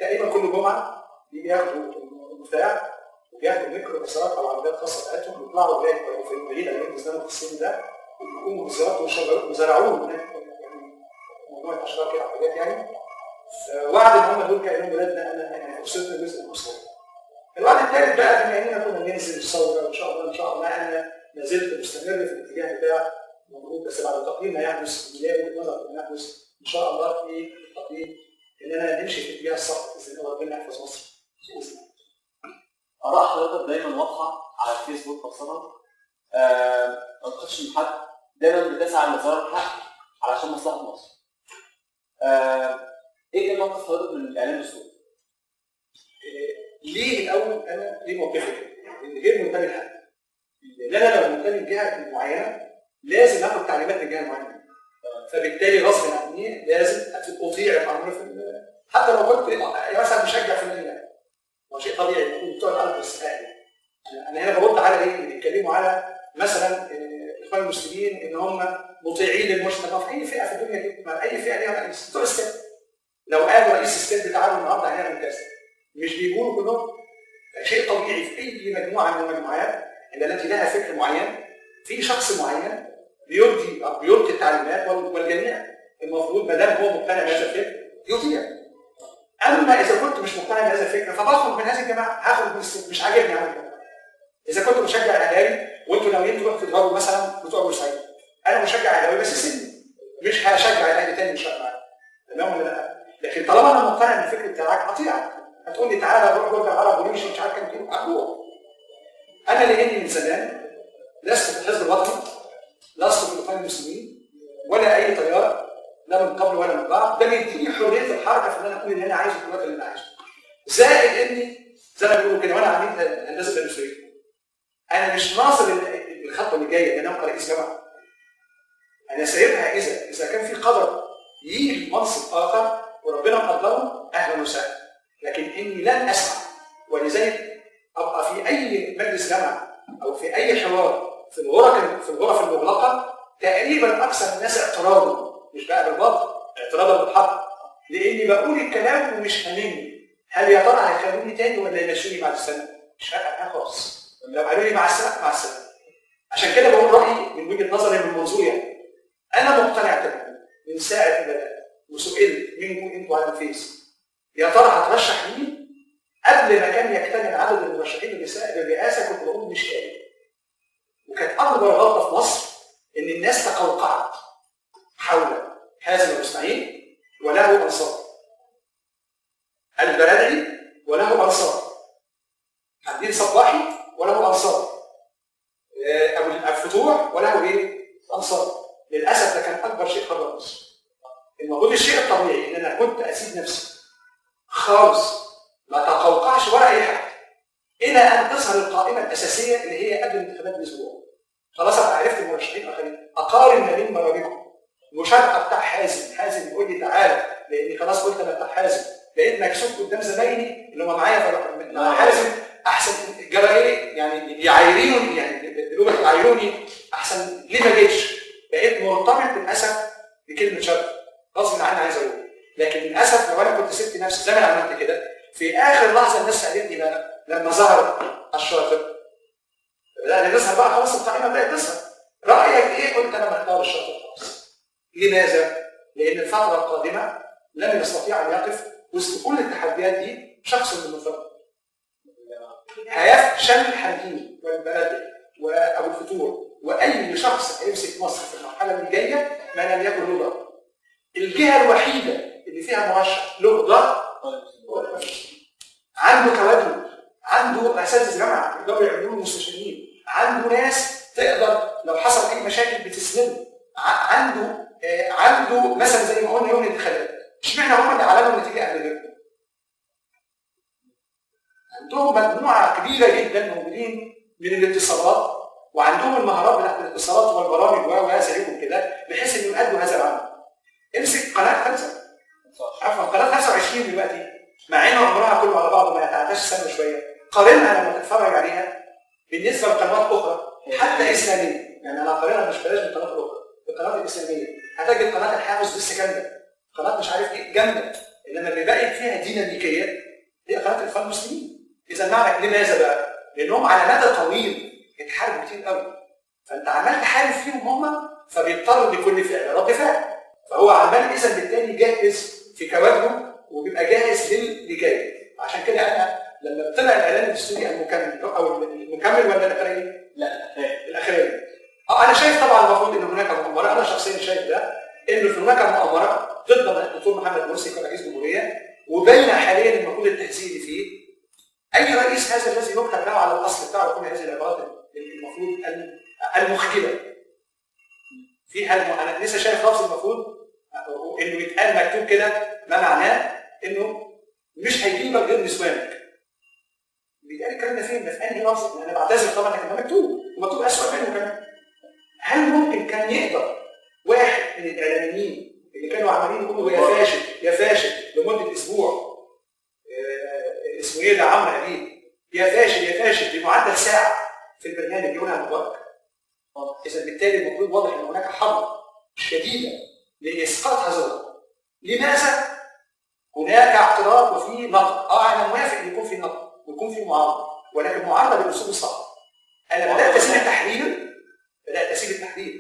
تقريبا كل جمعه بياخدوا المفتاح وبياخدوا ميكروباصات او عربيات خاصه بتاعتهم ويطلعوا هناك في المدينه اللي بينزلوا في السن ده ويقوموا بالزراعه وزرعوهم هناك، يعني مجموعه اشجار كده وحاجات يعني. فوعد ان هم دول كانوا ولادنا، انا يعني اسرتنا جزء من اسرتنا. الوعد الثالث بقى بما اننا كنا بننزل الثوره وان شاء الله انا ما زلت مستمر في الاتجاه بتاع المفروض، بس بعد تقييم ما يحدث نلاقي وجهه نظر ما يحدث ان شاء الله في التقييم اننا نمشي في الاتجاه الصح باذن الله، ربنا يحفظ مصر. اراء حضرتك دايما واضحه على الفيسبوك خاصه، ما تخافش من حد، دايما بتسعى لظهور الحق علشان مصلحه مصر. ايه كان موقف حضرتك من الاعلام السوري؟ ليه الاول انا ليه موقفي كده؟ لان غير منتمي لحد. لان انا لو منتمي لجهه معينه لازم اخد تعليمات من جهه معينه. فبالتالي غصب عني لازم اطيع الامر في حتى لو كنت مثلا مشجع في النادي. هو شيء طبيعي يكون بتوع القلب السائل. انا هنا برد على ايه؟ اللي بيتكلموا على مثلا الاخوان المسلمين ان هم مطيعين للمجتمع في اي فئه في الدنيا كده، ما اي فئه ليها رئيس، بتوع الستات. لو قالوا رئيس الستات بتاعنا النهارده هنعمل كذا، مش بيقولوا كلهم؟ شيء طبيعي في اي مجموعه من المجموعات التي لها فكر معين، في شخص معين بيلقي التعليمات والجميع المفروض ما دام هو مقتنع بهذا الفكر يطيع. اما اذا كنت مش مقتنع بهذا الفكر فبخرج من هذه الجماعه، هاخد من الست، مش عاجبني اعمل كده. اذا كنت مشجع اهلاوي وانتوا ناويين تروحوا تضربوا مثلا بتوع بورسعيد، انا مشجع اهلاوي بس سني، مش هشجع اهلي تاني مش معاك. تمام ولا لا؟ لكن طالما انا مقتنع بالفكر بتاعك اطيعك. هتقول لي تعالى روح برج العرب ونمشي مش عارف كام كيلو، اروح. انا لاني من زمان لست في الحزب الوطني، لست في الاخوان المسلمين ولا اي تيار، لا من قبل ولا من بعد، ده بيديني حريه الحركه في ان انا اقول اللي انا عايزه في الوقت اللي انا عايزه. زائد اني زي ما بيقولوا كده وانا عميد هندسه الدستوريه، انا مش ناصر الخطوه اللي جايه ان انا ابقى رئيس جامعه. انا سايبها اذا كان في قدر يجي منصب اخر وربنا مقدره اهلا وسهلا، لكن اني لن اسعى. ولذلك ابقى في اي مجلس جامعه او في اي حوار في الغرف المغلقه تقريبا اكثر الناس اعتراضا، مش بقى بالباطل، اعتراضا بالحق، لاني بقول الكلام ومش هاممني. هل يا ترى هيخلوني تاني ولا يمشوني بعد السنه؟ مش فارقه خالص. لو قالوا لي مع السلامه مع السلامه. عشان كده بقول رايي من وجهه نظري من منظوري يعني. انا مقتنع تماما من ساعه ما بدات وسئلت منكم انتوا على الفيس يا ترى هترشح مين؟ قبل ما كان يكتمل عدد المرشحين للرئاسه كنت بقول مش قادر. وكانت اكبر غلطه في مصر ان الناس تقوقعت حول حازم ابو اسماعيل وله انصار. البرادعي وله انصار. عبد صباحي وله انصار. ابو الفتوح وله ايه؟ انصار. للاسف ده كان اكبر شيء خرب مصر. المفروض الشيء الطبيعي ان انا كنت اسيب نفسي خالص ما تقوقعش ولا اي حاجه الى ان تظهر القائمه الاساسيه اللي هي قبل الانتخابات باسبوع. خلاص انا عرفت المرشحين الاخرين، اقارن ما بين برامجهم. المشاركه بتاع حازم يقول لي تعالى لاني خلاص قلت انا بتاع حازم، بقيت مكسوف قدام زمايلي اللي هم معايا مع حازم احسن جرى ايه؟ يعني يعايروني، يعني بلغه يعايروني احسن ليه ما جيتش؟ بقيت مرتبط للاسف بكلمه شرف غصب عني عايز اقول، لكن للاسف لو انا كنت سبت نفسي زي ما أنا عملت كده في اخر لحظه الناس سالتني بقى لما ظهر الشاطر بدأنا نظهر بقى خلاص القائمه بدات تظهر رايك ايه؟ قلت انا بختار الشاطر خلاص. لماذا؟ لان الفتره القادمه لن يستطيع ان يقف وسط كل التحديات دي شخص من المفرد. هيفشل الحكيم والبلد وابو الفتوح واي شخص هيمسك مصر في المرحله اللي جايه ما لم يكن له ضغط. الجهه الوحيده اللي فيها مرشح له ضغط عنده كوادر، عنده اساتذه جامعه يقدروا يعملوا مستشارين، عنده ناس تقدر لو حصل اي مشاكل بتسنده، عنده مثلا زي ما قلنا يوم الانتخابات، اشمعنى هم اللي اعلنوا النتيجه قبل غيرهم؟ عندهم مجموعه كبيره جدا موجودين من الاتصالات وعندهم المهارات بتاعت الاتصالات والبرامج واساليبهم كده بحيث انه يؤدوا هذا العمل. امسك قناه 5 عفوا قناه 25 دلوقتي مع انه عمرها كله على بعضه ما يتعداش سنه شويه، قارنها لما تتفرج عليها بالنسبه لقنوات اخرى حتى اسلاميه، يعني انا قارنها مش بلاش بالقنوات الاخرى، بالقنوات الاسلاميه هتجد قناه الحافظ لسه جامده، قناه مش عارف ايه جامده، انما اللي باقي فيها ديناميكيه هي قناه الاخوان المسلمين. اذا معنى لماذا بقى؟ لانهم على مدى طويل اتحاربوا كتير قوي، فانت عمال تحارب فيهم هم فبيضطر لكل فعل رد فعل، فهو عمال اذا بالتالي جاهز في كوادره وبيبقى جاهز اللي جاي. عشان كده انا لما طلع الاعلان الدستوري المكمل او المكمل ولا الاخراني؟ لا الاخراني. انا شايف طبعا المفروض ان هناك مؤامره، انا شخصيا شايف ده انه في هناك مؤامره ضد الدكتور محمد مرسي كرئيس جمهوريه، وبين حاليا المفروض التهزيء اللي فيه. اي رئيس هذا الذي يكتب له على الاصل بتاعه كل هذه العبارات المفروض المخجله. فيها انا لسه شايف لفظ المفروض انه يتقال مكتوب كده ما معناه انه مش هيجيبك غير نسوانك. بيتقال الكلام ده فين؟ ده في انهي لفظ؟ انا بعتذر طبعا لكن ده مكتوب ومكتوب اسوء منه كمان. هل ممكن كان يقدر واحد من الاعلاميين اللي كانوا عمالين يقولوا يا فاشل يا فاشل لمده اسبوع اسمه ايه ده عمرو اديب يا فاشل يا فاشل بمعدل ساعه في البرنامج يقولها مبارك؟ اذا بالتالي المفروض واضح ان هناك حرب شديده لاسقاط هذا الرجل. لماذا؟ هناك اعتراض وفي نقد. انا موافق ان يكون في نقد ويكون في معارضه، ولكن معارضه بالاسلوب الصح. انا بدات اسيب التحرير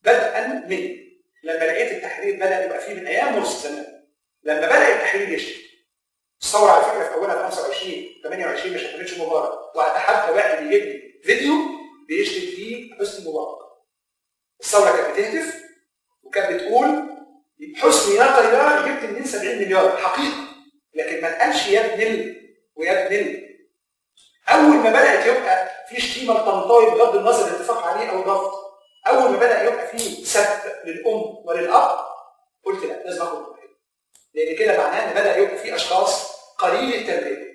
بدءا من لما لقيت التحرير بدا يبقى فيه من ايام مرسي زمان، لما بدا التحرير يشتم. الثوره على فكره في اولها 25 28 ما شتمتش مبارك، واتحدى واحد يجيب لي فيديو بيشتم فيه حسني مبارك. الثوره كانت بتهتف وكانت بتقول حسني يا طيار جبت منين 70 مليار حقيقه، لكن ما تقالش يا ابن ويا ابن. اول ما بدات يبقى في شتيمه لطنطاوي بغض النظر الاتفاق عليه او الرفض، اول ما بدا يبقى في سب للام وللاب، قلت لا لازم اخد بالي، لان كده معناه ان بدا يبقى في اشخاص قليل التربيه.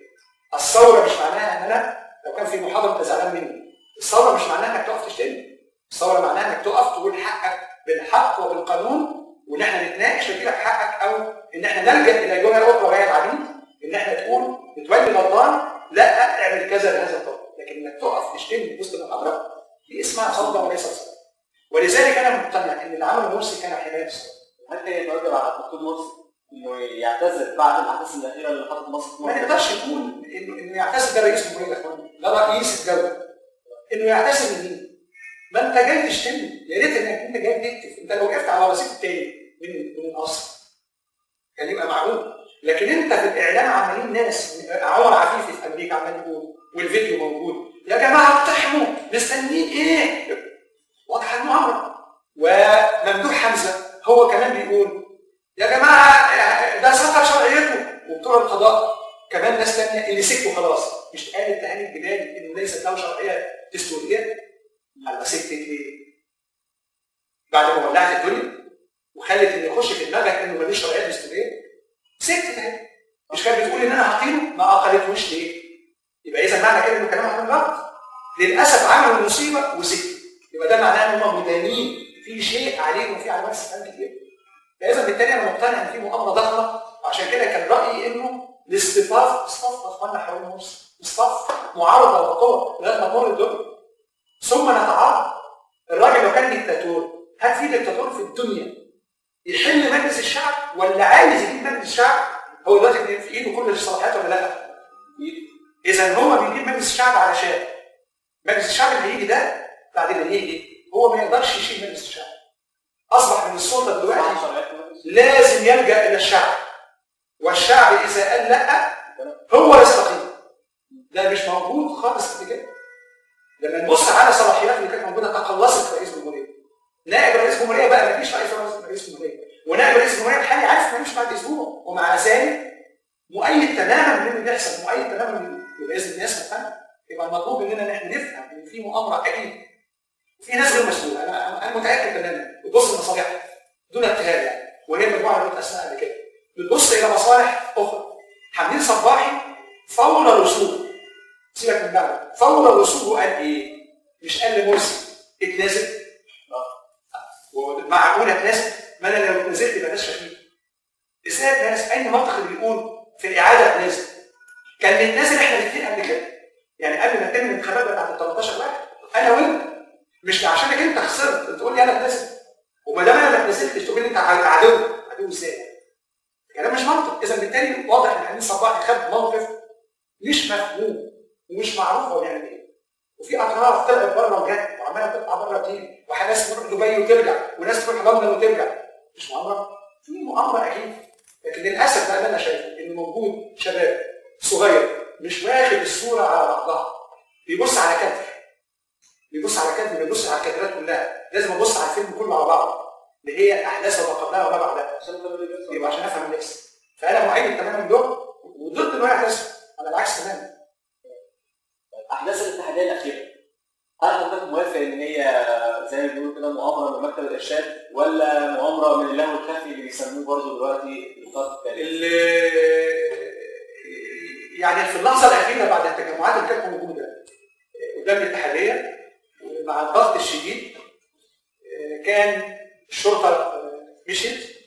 الثوره مش معناها ان انا لو كان في محاضره انت زعلان مني، الثوره مش معناها انك تقف تشتمني، الثوره معناها انك تقف تقول حقك بالحق وبالقانون، وان احنا نتناقش وتجيلك حقك، او ان احنا نلجا الى جمله اخرى وهي العبيد، ان احنا تقول بتولي غلطان لا اعمل كذا بهذا الطريق، لكن انك تقف تشتمني وسط المحاضره دي اسمها فوضى وليس صلاح. ولذلك انا مقتنع ان اللي عمله مرسي كان حمايه الثوره. هل يتوجب على الدكتور مرسي انه يعتذر بعد الاحداث الاخيره اللي حصلت مصر؟ ما نقدرش نقول انه يعتذر، ده رئيس الجمهوريه يا اخوان، ده رئيس الدوله. انه يعتذر من مين؟ ما انت جاي تشتمني، يا ريت انك انت جاي تكتب، انت لو وقفت على رصيد التاني من القصر كان يبقى معقول، لكن انت في الاعلام عمالين ناس عمر عفيفي في امريكا عمال يقول والفيديو موجود يا جماعه اقتحموا مستنيين ايه؟ واضح المؤامره. وممدوح حمزه هو كمان بيقول يا جماعه ده سقط شرعيته، وبتوع القضاء كمان ناس ثانيه اللي سكتوا خلاص، مش قال التهاني الجبالي انه ليست له شرعيه دستوريه؟ انا سكتت ليه؟ بعد ما ولعت الدنيا وخلت ان يخش في دماغك انه ماليش شرعيه دستوريه؟ سكتت اهي. مش كانت بتقول ان انا هطيره؟ ما اقلتهوش ليه؟ يبقى اذا معنى كده انه كلامها غلط. للاسف عملوا المصيبه وسكتوا، يبقى ده معناه ان هم مدانين في شيء عليهم وفي علامات استفهام كتير. فاذا بالتالي انا مقتنع ان في مؤامره ضخمه، وعشان كده كان رايي انه الاصطفاف اخواننا حوالين مرسي. مصطف معارضه للقوى لغايه ما تمر الدنيا ثم نتعارض. الراجل لو كان ديكتاتور، هل في ديكتاتور في الدنيا يحل مجلس الشعب ولا عايز يجيب مجلس الشعب؟ هو دلوقتي في ايده كل الصلاحيات ولا لا؟ اذا هو بيجيب مجلس الشعب علشان مجلس الشعب اللي هيجي ده بعد اللي هيجي هو ما يقدرش يشيل مجلس الشعب. اصبح من السلطه دلوقتي لازم يلجا الى الشعب، والشعب اذا قال لا هو يستقيم. ده مش موجود خالص في كده. لما نبص على الصلاحيات اللي كانت موجوده تقلصت في رئيس الجمهوريه. نائب رئيس الجمهوريه بقى ما فيش رئيس الجمهوريه، ونائب رئيس الجمهوريه الحالي عارف ما يمشي بعد اسبوع، ومع ذلك مؤيد تماما للي بيحصل، مؤيد تماما لرئيس الناس مفهوم. يبقى المطلوب مننا ان احنا نفهم ان في مؤامره اكيد. في ناس غير مسؤوله، انا متاكد تماما بتبص لمصالحها دون اتهام يعني، وهي مجموعه من الاسماء قبل كده بتبص الى مصالح اخرى. حمدين صباحي فور الوصول، سيبك من ده، فور الوصول وقال ايه؟ مش قال لمرسي اتنازل؟ ومعقوله اتنازل؟ ما انا لو اتنازلت يبقى ناس شهيد. ازاي ناس؟ اي منطق اللي بيقول في الاعاده اتنازل؟ كان نتنازل احنا الاثنين قبل كده. يعني قبل ما تتم الانتخابات بتاعت ال 13 واحد انا وانت، مش عشانك انت خسرت تقول لي انا اتنازل، وما دام انا ما اتنازلتش تقول لي انت عدو. عدو ازاي؟ كلام مش منطق. اذا بالتالي واضح ان حمدين صباحي خد موقف مش مفهوم ومش معروف هو بيعمل ايه. وفي اطراف طلعت بره وجت وعماله تطلع بره تيجي، وناس تروح دبي وترجع، وناس تروح لندن وترجع. مش مؤامره؟ في مؤامره اكيد. لكن للاسف بقى اللي انا شايفه ان موجود شباب صغير مش واخد الصوره على بعضها، بيبص على كادر، بيبص على كادر، بيبص على الكادرات كلها. لازم ابص على الفيلم كله على بعضه اللي هي الاحداث وما قبلها وما بعدها يبقى عشان افهم النفس. فانا مؤيد تماما له وضد انه يحدث، على العكس تماما. احداث الاتحاديه الاخيره، هل حضرتك موافق ان هي زي ما بيقولوا كده مؤامره من مكتب الارشاد ولا مؤامره من اللهو الخفي اللي بيسموه برضه دلوقتي الخط يعني في اللحظه الاخيره بعد التجمعات اللي كانت موجوده قدام الاتحاديه مع الضغط الشديد كان الشرطه مشيت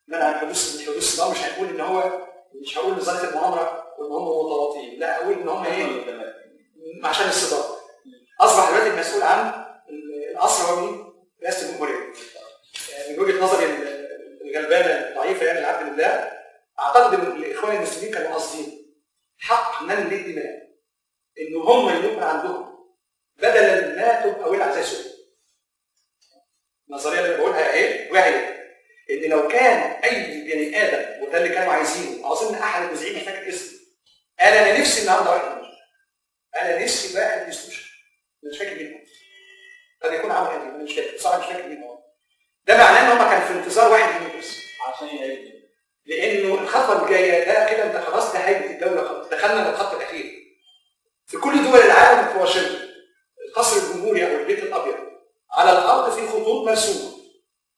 منع الحدوث من حدوث النار. مش هنقول ان هو مش هقول نظريه المؤامره وان هم متواطئين، لا اقول ان هم ايه عشان الصدام. اصبح دلوقتي المسؤول عن الاسرى هو مين؟ رئاسه الجمهوريه. من وجهه نظري الغلبانه الضعيفه يعني العبد لله، اعتقد ان الاخوان المسلمين كانوا قاصدين حق من للدماء ان هم يكون عندهم بدلا ما تبقى ولع زي سوريا. النظريه اللي بقولها ايه؟ وهي ان لو كان اي بني ادم، وده اللي كانوا عايزينه، اظن احد المذيعين مش فاكر اسمه، قال انا نفسي النهارده واحد يموت. انا نفسي واحد يستشهد. مش فاكر مين هو. قد يكون عمل هادي، انا مش فاكر، بصراحه مش فاكر مين هو. ده معناه ان هم كانوا في انتظار واحد يموت بس عشان يعيد، لانه الخطوه الجايه ده كده انت خلاص ده هيبه الدوله، دخلنا للخط الاخير. في كل دول العالم في واشنطن القصر الجمهوري او البيت الابيض على الارض في خطوط مرسومه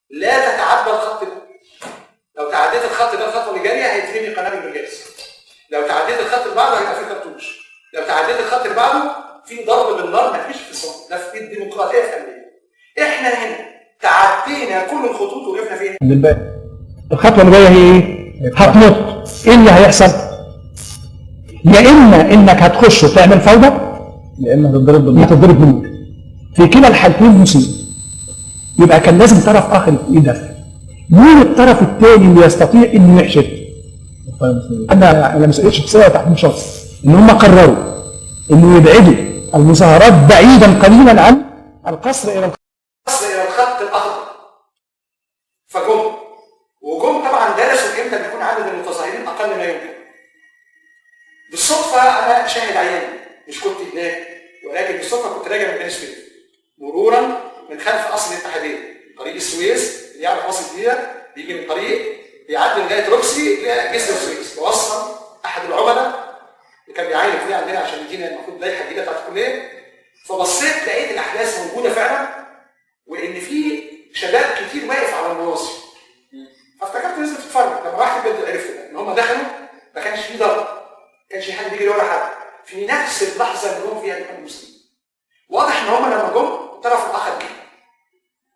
لا تتعدى الخط ده. لو تعديت الخط ده الخطوه اللي جايه هيترمي قنابل بالجاز. لو تعديت الخط اللي بعده هيبقى في خرطوش. لو تعديت الخط اللي بعده في ضرب بالنار مفيش فصام. ده في الديمقراطيه في امريكا. احنا هنا تعدينا كل الخطوط وقفنا فين؟ الخطوه اللي جايه هي ايه؟ هتنط. ايه اللي هيحصل؟ يا اما انك هتخش وتعمل فوضى، يا اما هتتضرب بالنار. هتتضرب بالنار. في كلا الحالتين مصيبه. يبقى كان لازم طرف اخر يدافع. مين الطرف الثاني اللي يستطيع انه يحشد؟ انا ما سالتش بصيغه تحديد شخص ان هم قرروا انه يبعدوا المظاهرات بعيدا قليلا عن القصر الى الخط الاخضر. فجم وجم طبعا درسوا امتى بيكون عدد المتظاهرين اقل ما يمكن. بالصدفه انا شاهد عيان، مش كنت هناك، ولكن بالصدفه كنت راجع من بني سويف مرورا من خلف قصر الاتحاديه، طريق السويس اللي يعرف مصر الجديده بيجي من طريق بيعدي لغايه روكسي لجسر السويس، ووصل احد العملاء اللي كان بيعاين فيه عندنا عشان يدينا المفروض اللائحه الجديده بتاعت الكليه. فبصيت لقيت الاحداث موجوده فعلا، وان في شباب كتير واقف على النواصي. فافتكرت نزلت تتفرج. لما رحت البلد عرفت ان هم دخلوا ما كانش في ضرب، ما كانش حد بيجري ورا حد. في نفس اللحظه اللي هم فيها الاخوان المسلمين واضح ان هم لما جم الطرف الاخر جه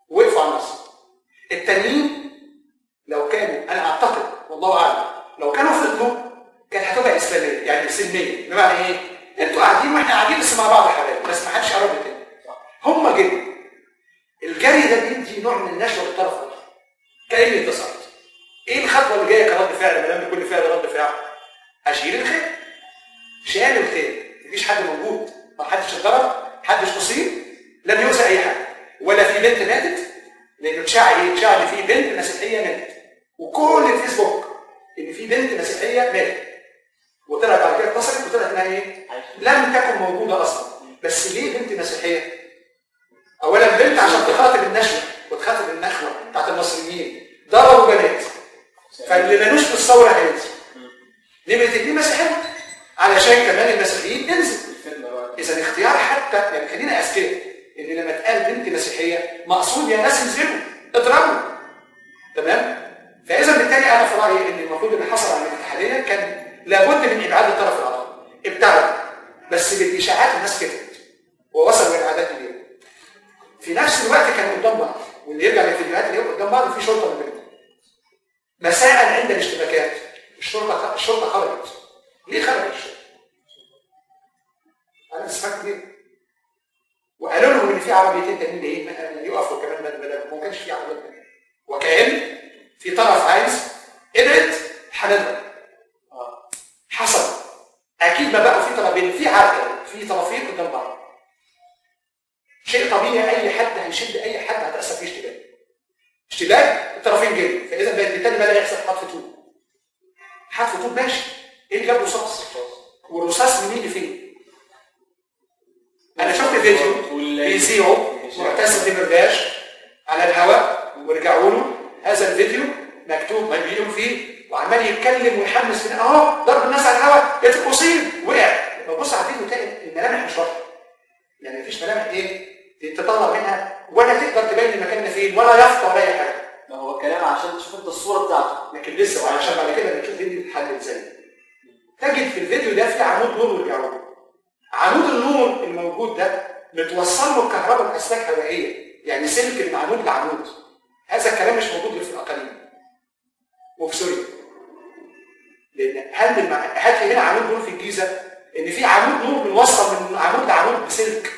وقفوا على النصر. التانيين لو كانوا، انا اعتقد والله اعلم، لو كانوا فضلوا كانت هتبقى اسلاميه، يعني سلميه. بمعنى ايه؟ قاعدين بس مع بعض حبايب بس ما حدش قرب للتاني. هم جري. الجري ده بيدي نوع من النشوه للطرف الاخر. كاني اتصلت. ايه الخطوه اللي جايه كرد فعل ما دام كل فعل رد فعل؟ اشيل الخير. شال الخير، مفيش حد موجود، ما حدش اتضرب، محدش اصيب، لم يؤذى اي حد، ولا في بنت ماتت، لانه اتشاع ايه؟ اتشاع ان في بنت مسيحيه ماتت. وكل الفيسبوك ان في بنت مسيحيه ماتت. وطلعت بعد كده اتصلت وطلعت انها ايه؟ لم تكن موجوده اصلا. بس ليه بنت مسيحيه؟ اولا بنت عشان تخاطب النشوه وتخاطب النخوه بتاعت المصريين، ضربوا بنات. فاللي مالوش في الثوره هينزل. نمره 2 مسيحيه علشان كمان المسيحيين تنزل. اذا اختيار حتى يعني خلينا اذكر ان لما اتقال بنت مسيحيه مقصود يا ناس انزلوا اضربوا. تمام؟ فاذا بالتالي انا في رايي ان المفروض اللي حصل على الاتحاديه كان لابد من ابعاد الطرف الاخر. ابتعد بس بالاشاعات الناس كتبت ووصلوا للعادات اليوم. في نفس الوقت كانوا قدام بعض واللي يرجع للفيديوهات اللي قدام بعض وفي شرطه من بينهم. مساء عند الاشتباكات الشرطه خرجت. ليه خرجت الشرطه؟ انا سمعت ليه؟ وقالوا لهم ان في عربيتين تانيين ايه يقفوا كمان ما كانش في عربيات تانيه. وكأن في طرف عايز قدرت هنضرب. حصل. اكيد ما بقوا في طرفين في عركه في طرفين قدام بعض. شيء طبيعي اي حد هيشد اي حد هتأثر فيه اشتباك. اشتباك الطرفين جري فاذا بالتالي بدا يحصل حتف طوب. حتف طوب ماشي. ايه اللي جاب رصاص؟ والرصاص من يجي فين؟ انا شفت فيديو بيذيعوا معتصم دمرداش على الهواء ورجعوا له هذا الفيديو مكتوب ما بيقولوا فيه وعمال يتكلم ويحمس فينا اهو ضرب الناس على الهواء اصيب وقع. ببص على الفيديو تلاقي الملامح مش واضحه. يعني مفيش ملامح ايه تطلع منها ولا تقدر تبين مكاننا فين ولا يافطه ولا اي حاجه. ما هو كلام عشان تشوف انت الصوره بتاعته. لكن لسه وعشان بعد كده بتشوف فيديو بتحدد ازاي. تجد في الفيديو ده في عمود نور ورجعوا. عمود النور الموجود ده متوصل له الكهرباء باسلاك هوائيه، يعني سلك من عمود لعمود. هذا الكلام مش موجود غير في الاقاليم وفي سوريا. لان هات لي هنا عمود نور في الجيزه ان في عمود نور بنوصل من عمود لعمود بسلك.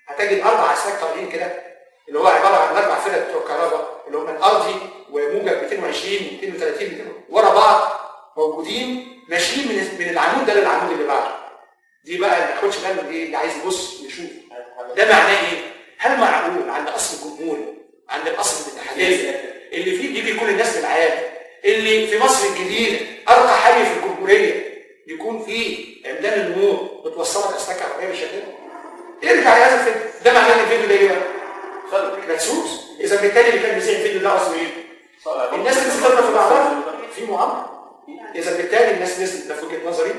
هتجد 4 اسلاك طالعين كده اللي هو عباره عن 4 فرق بتوع الكهرباء اللي هم الارضي وموجب 220 230 200 ورا بعض موجودين ماشيين من العمود ده للعمود اللي بعده. دي بقى ما ياخدش باله ايه اللي عايز يبص يشوف. ده معناه ايه؟ هل معقول عند اصل الجمهور عند الاصل الاتحاديه اللي فيه بيجي كل الناس بالعالم اللي في مصر الجديده ارقى حي في الجمهوريه يكون فيه عمدان النور متوصله باسلاك كهربائيه بالشكل ده؟ ارجع لهذا الفيديو. ده معناه ان الفيديو ده ايه بقى؟ مدسوس. اذا بالتالي اللي كان بيذيع الفيديو ده اصله ايه؟ الناس اللي بتضرب في بعضها في مؤامره. اذا بالتالي الناس نزلت. ده في وجهه نظري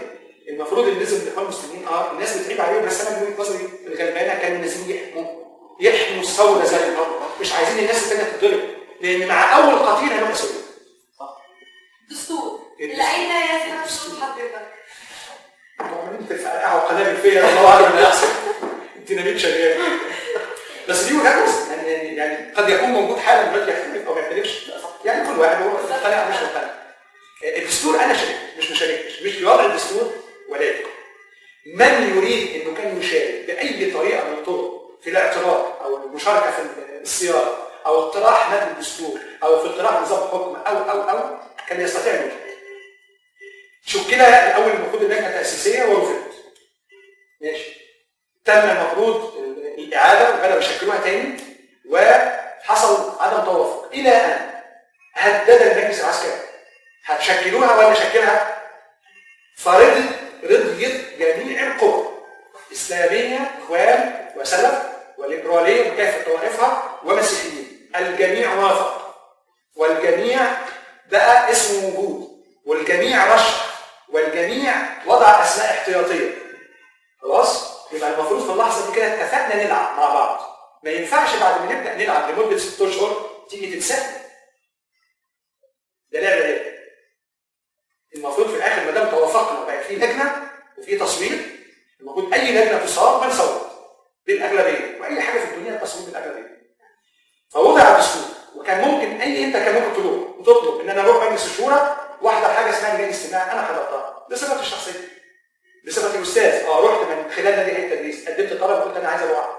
المفروض اللي نزل الاخوان المسلمين الناس بتعيب عليهم بس انا من وجهه نظري الغلبانه كانوا نازلين يحموا الثوره زي الارض. مش عايزين الناس الثانيه تتضرب لان مع اول قتيل هنبقى سوريا. دستور اللي اين يذهب صوت حضرتك؟ انتوا عمالين تفرقعوا قنابل فيا الله اعلم اللي هيحصل. الديناميت شغال. بس دي وجهه نظر يعني قد يكون موجود حالا دلوقتي يختلف او ما يختلفش. يعني كل واحد هو مقتنع مش مقتنع. الدستور انا شارك مش مش بوضع الدستور ولكن من يريد انه كان يشارك باي طريقه من الطرق في الاعتراض او المشاركه في الصياغه او اقتراح متن الدستور او في اقتراح نظام حكم او كان يستطيع ان يشارك. شكل الاول المفروض اللجنه التاسيسيه ورفضت. ماشي. تم المفروض الاعاده وبداوا يشكلوها تاني وحصل عدم توافق الى ان هدد المجلس العسكري هتشكلوها ولا شكلها؟ فرضت رضيت جميع القوى اسلاميه اخوان وسلف والليبراليه بكافه طوائفها ومسيحيين. الجميع وافق والجميع بقى اسمه موجود والجميع رشح والجميع وضع اسماء احتياطيه. خلاص؟ يبقى المفروض في اللحظه دي كده اتفقنا نلعب مع بعض. ما ينفعش بعد ما نبدا نلعب لمده 6 اشهر تيجي تتسكت. ده لعبه ايه؟ المفروض في الاخر ما دام توافقنا وبقى في لجنه وفي تصويت المفروض اي لجنه تصوت بنصوت بالاغلبيه واي حاجه في الدنيا التصويت بالاغلبيه. فوضع الدستور وكان ممكن انت كان ممكن تروح وتطلب ان انا اروح مجلس الشورى واحضر حاجه اسمها لجان استماع. انا حضرتها بصفتي الشخصيه بصفتي استاذ رحت من خلال نادي الحته الرئيس، قدمت طلب وقلت انا عايز اروح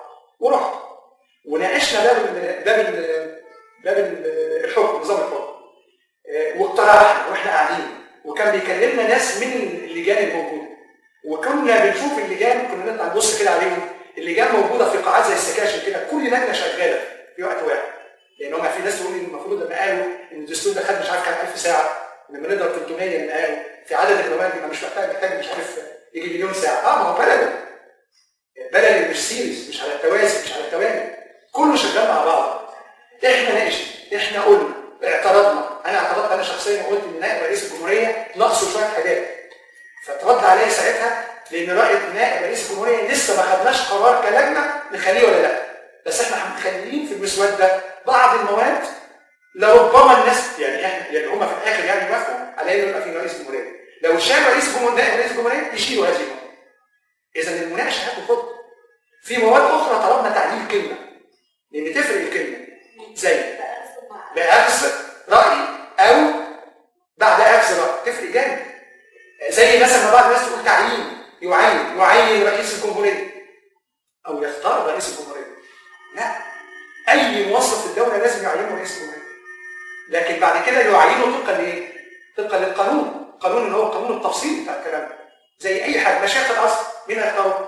ورحت وناقشنا باب الحكم، نظام الحكم، واقترحنا واحنا قاعدين، وكان بيكلمنا ناس من اللجان الموجوده، وكنا بنشوف اللجان، كنا نطلع نبص كده عليهم. اللجان موجوده في قاعات زي السكاشن كده، كل لجنه شغاله في وقت واحد، لان هم في ناس تقول ان المفروض لما قالوا ان الدستور ده خد مش عارف كام 1000 ساعه، لما نضرب 300 لما قالوا في عدد المواد ما مش محتاج مش عارف يجي مليون ساعه. ما هو بلد مش سيريس، مش على التوازي، مش على التوالي، كله شغال مع بعض. احنا ناقشنا، احنا قلنا، اعترضنا، انا اعترضت انا شخصيا وقلت ان نائب رئيس الجمهوريه ناقصه شويه حاجات، فترد عليا ساعتها لان راي نائب رئيس الجمهوريه لسه ما خدناش قرار كلجنه نخليه ولا لا، بس احنا مخليين في المسود ده بعض المواد لربما الناس يعني هم في الاخر يعني يوافقوا على انه يبقى في رئيس جمهوريه، لو شاف رئيس الجمهوريه نائب رئيس الجمهوريه يشيلوا هذه المواد. اذا المناقشه هتاخد في مواد اخرى طلبنا تعديل كلمه لان تفرق الكلمه، زي بأخذ راي او بعد اخذ راي، تفرق جامد. زي مثلا ما بعض الناس تقول تعيين، يعين رئيس الجمهوريه او يختار رئيس الجمهوريه. لا، اي موظف في الدوله لازم يعينه رئيس الجمهوريه، لكن بعد كده يعينه طبقا لايه؟ طبقا للقانون، القانون اللي هو قانون التفصيل بتاع الكلام ده. زي اي حاجه، مشايخ الاصل مين هيختاروا؟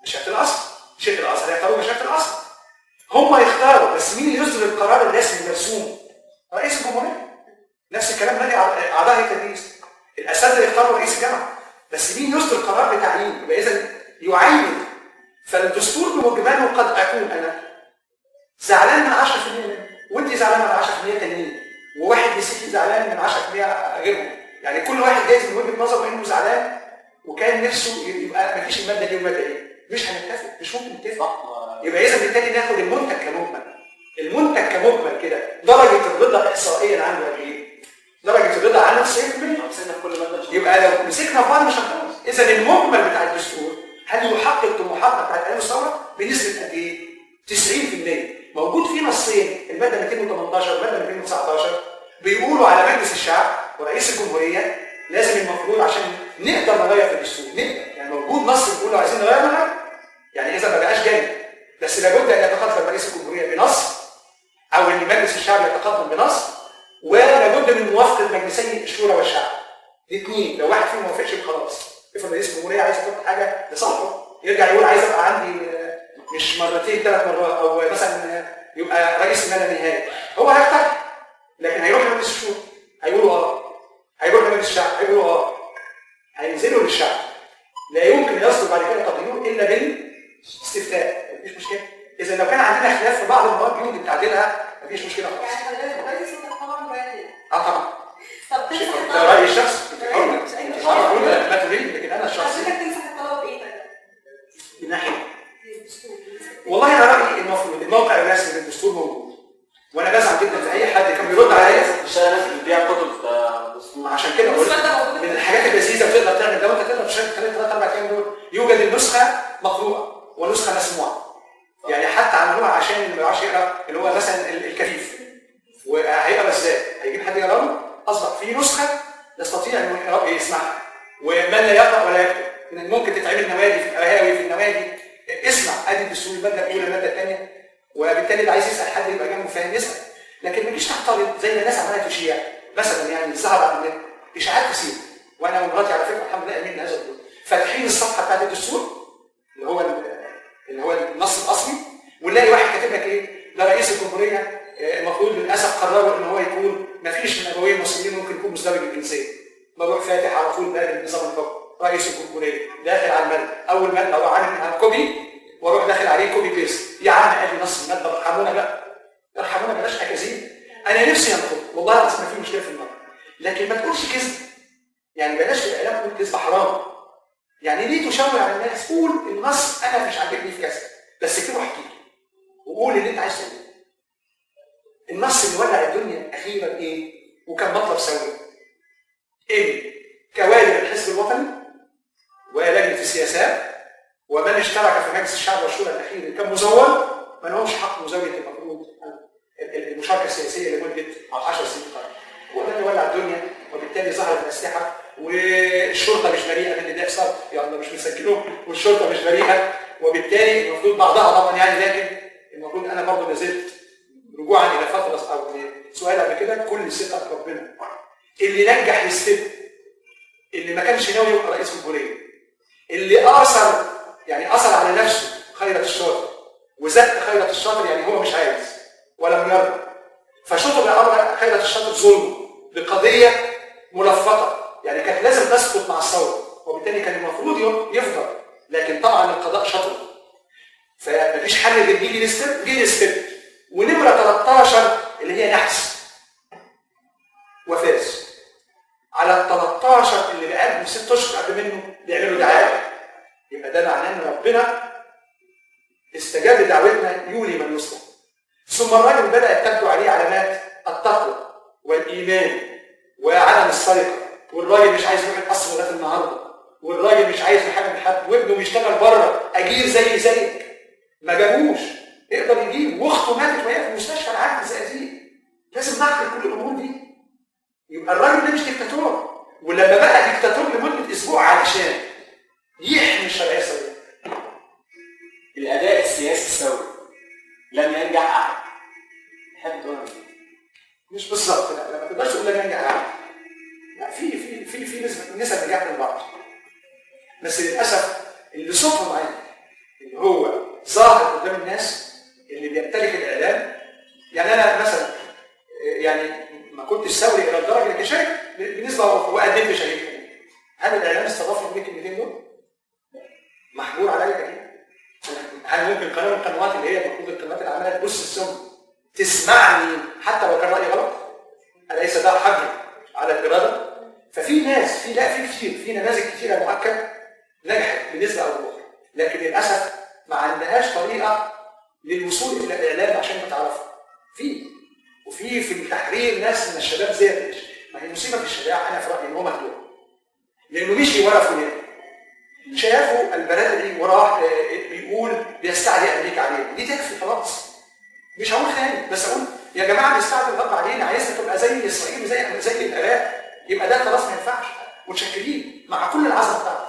مشايخ الاصل، شيخ الاصل هيختاروا مشايخ الاصل، هم يختاروا، بس مين يصدر القرار الرسمي المرسوم؟ رئيس الجمهوريه. نفس الكلام نادي اعضاء التدريس، الاساتذه يختاروا رئيس الجامعه، بس مين يصدر القرار بتعيين؟ يبقى اذا يعين. فالدستور بمجمله قد اكون انا زعلان من 10% منه، وانت زعلان من 10% تانيين، وواحد مسيحي زعلان من 10% غيرهم، يعني كل واحد جايز من وجهه نظره انه زعلان وكان نفسه يبقى مفيش الماده دي والماده دي، مش هنتفق، مش ممكن نتفق. يبقى اذا بالتالي ناخد المنتج كمجمل. المنتج كمجمل كده درجه الرضا احصائيا عنده قد ايه؟ درجه الرضا عنده 90%. يبقى لو مسكنا في بعض مش هنخلص. اذا المجمل بتاع الدستور هل يحقق طموحاتنا بتاعت ايام الثوره بنسبه قد ايه؟ 90%. موجود فيه نصين، الماده 218 والماده 219 بيقولوا على مجلس الشعب ورئيس الجمهوريه لازم المفروض عشان نقدر نغير في الدستور، نقدر يعني موجود نص بيقول لو عايزين نغير نغير، يعني اذا ما بقاش جامد، بس لابد ان يتقدم رئيس الجمهوريه بنص او ان مجلس الشعب يتقدم بنص، ولابد من موافقه مجلسي الشورى والشعب. الاثنين لو واحد فيهم ما وافقش خلاص. افرض رئيس الجمهوريه عايز يحط حاجه لصالحه يرجع يقول عايز ابقى عندي مش مرتين 3 مرات، او مثلا يبقى رئيس ما لا نهايه، هو هيقترح، لكن هيروح لمجلس الشورى هيقولوا هيروح لمجلس الشعب هيقولوا هينزلوا للشعب، لا يمكن يصدر بعد كده تقرير الا بالاستفتاء، مفيش مشكله. اذا لو كان عندنا خلاف في بعض المواد يمكن تعديلها، مفيش مشكله خالص. يعني حضرتك دلوقتي صوتك طبعا رايح طبعا. طب تنصح ده رايي الشخصي، انت حر ما تريد، لكن انا الشخصي. حضرتك تنصح الطلبه بايه طيب؟ من ناحيه والله انا رايي المفروض الموقع الرسمي للدستور موجود، وانا بزعل جدا في اي حد كان بيرد عليا الشارع ناس بتبيع كتب دستور، عشان كده قلت من الحاجات اللذيذه بتقدر تعمل ده، وانت تقدر تشارك 3-4 ايام دول يوجد النسخه مقروءه ونسخه مسموعه، يعني حتى عملوها عشان اللي ما بيعرفش يقرا، اللي هو مثلا الكفيف، وهيقرا ازاي؟ هيجيب حد يقرا له، اصبح في نسخه يستطيع انه يقرا يسمعها، ومن لا يقرا ولا يكتب، ممكن تتعمل نوادي في القهاوي في النوادي، اسمع ادي الدستور الماده الاولى الماده الثانيه، وبالتالي اللي عايز يسال حد يبقى جنبه فاهم يسال، لكن ما تجيش تعترض زي ما الناس عماله تشيع مثلا، يعني ظهر على النت اشاعات كثيره، وانا ومراتي على فكره الحمد لله امين هذا الدور، فاتحين الصفحه بتاعت الدستور اللي هو النص الاصلي، ونلاقي واحد كاتب لك ايه؟ ده رئيس الجمهوريه المفروض للاسف قرروا ان هو يكون ما فيش من ابوين المصريين ممكن يكون مزدوج الجنسيه، بروح فاتح على طول باب النظام الحكم رئيس الجمهوريه داخل على الماده، اول ماده هو عامل كوبي واروح داخل عليه كوبي بيست، يا عم ادي نص الماده ارحمونا بقى، ارحمونا بلاش اكاذيب، انا نفسي ينقض والله العظيم ما في مشكله في النقد، لكن ما تقولش كذب، يعني بلاش في الاعلام تقول كذب حرام، يعني ليه تشوه على الناس؟ قول النص انا مش عاجبني في كذا، بس اكتبه واحكي وقول اللي انت عايز تقوله. النص اللي ولع الدنيا اخيرا ايه؟ وكان مطلب سوي ان كوادر الحزب الوطني ولجنه السياسات ومن اشترك في مجلس الشعب والشورى الاخير كان مزور ما لهمش حق مزاوله المفروض المشاركه السياسيه لمده 10 سنين، هو ده اللي ولع الدنيا، وبالتالي ظهرت الاسلحه والشرطه مش بريئه من اللي بيحصل، يلا مش مسجلهم، والشرطه مش بريئه، وبالتالي المفروض بعضها طبعا يعني، لكن المفروض انا برضه ما زلت رجوعا الى فتره او سؤال قبل كده، كل ثقه ربنا. اللي نجح الست، اللي ما كانش ناوي يبقى رئيس جمهوريه، اللي اثر على نفسه خيرة الشاطر، وزق خيرة الشاطر يعني هو مش عايز ولم يرضى، فشطب الامر خيرة الشاطر ظلم بقضيه ملفقه، يعني كانت لازم تسقط مع الثوره، وبالتالي كان المفروض يفضل، لكن طبعا القضاء شطر، فمفيش حل غير جه الستيب ونمره 13 اللي هي نحس وفاز. على ال 13 اللي بقالهم 6 اشهر قبل منه بيعملوا دعايه، يبقى ده معناه ان ربنا استجاب لدعوتنا يولي من يصلح. ثم الرجل بدات تبدو عليه علامات التقوى والايمان وعدم السرقه، والراجل مش عايز يروح القصر لغايه النهارده، والراجل مش عايز يحاكم حد، وابنه بيشتغل بره اجير زيك، ما جابوش يقدر يجيب، واخته ماتت وهي في المستشفى العام الزقازيق، لازم نعقل كل الامور دي. يبقى الراجل ده مش ديكتاتور، ولما بقى ديكتاتور لمده اسبوع علشان يحمي الشرعيه السوريه. الاداء السياسي الثوري لم ينجح احد. تحب تقول مش بالظبط، لا ما تقدرش تقول لم ينجح احد. لا، في نسب نجاح من بعض، بس للاسف اللي صوته معانا اللي هو ظاهر قدام الناس، اللي بيمتلك الاعلام. يعني انا مثلا يعني ما كنتش ثوري الى الدرجه اللي كشايف بالنسبه وقدمت شهيد. هل الاعلام استضافني بالكلمتين دول؟ محجور عليا اكيد. هل ممكن قناه من القنوات اللي هي المفروض القنوات اللي عماله تبص السم تسمعني حتى لو كان رايي غلط؟ اليس ده حجر على الاراده؟ ففي ناس في نماذج كثيره مؤكد نجحت بنسبه او باخرى، لكن للاسف ما عندهاش طريقه للوصول الى الاعلام عشان تتعرف. وفي التحرير ناس من الشباب زي ما هي مصيبه في الشارع. انا في رايي ان هو مهدور، لانه مشي ورا فلان، شافوا البلد وراح بيقول بيستعدي امريكا عليه، دي تكفي خلاص. مش هقول ثاني، بس اقول يا جماعه بيستعدي الغرب علينا، عايزنا تبقى زي اسرائيل زي العراق، يبقى ده خلاص ما ينفعش، متشكلين مع كل العظمه بتاعته.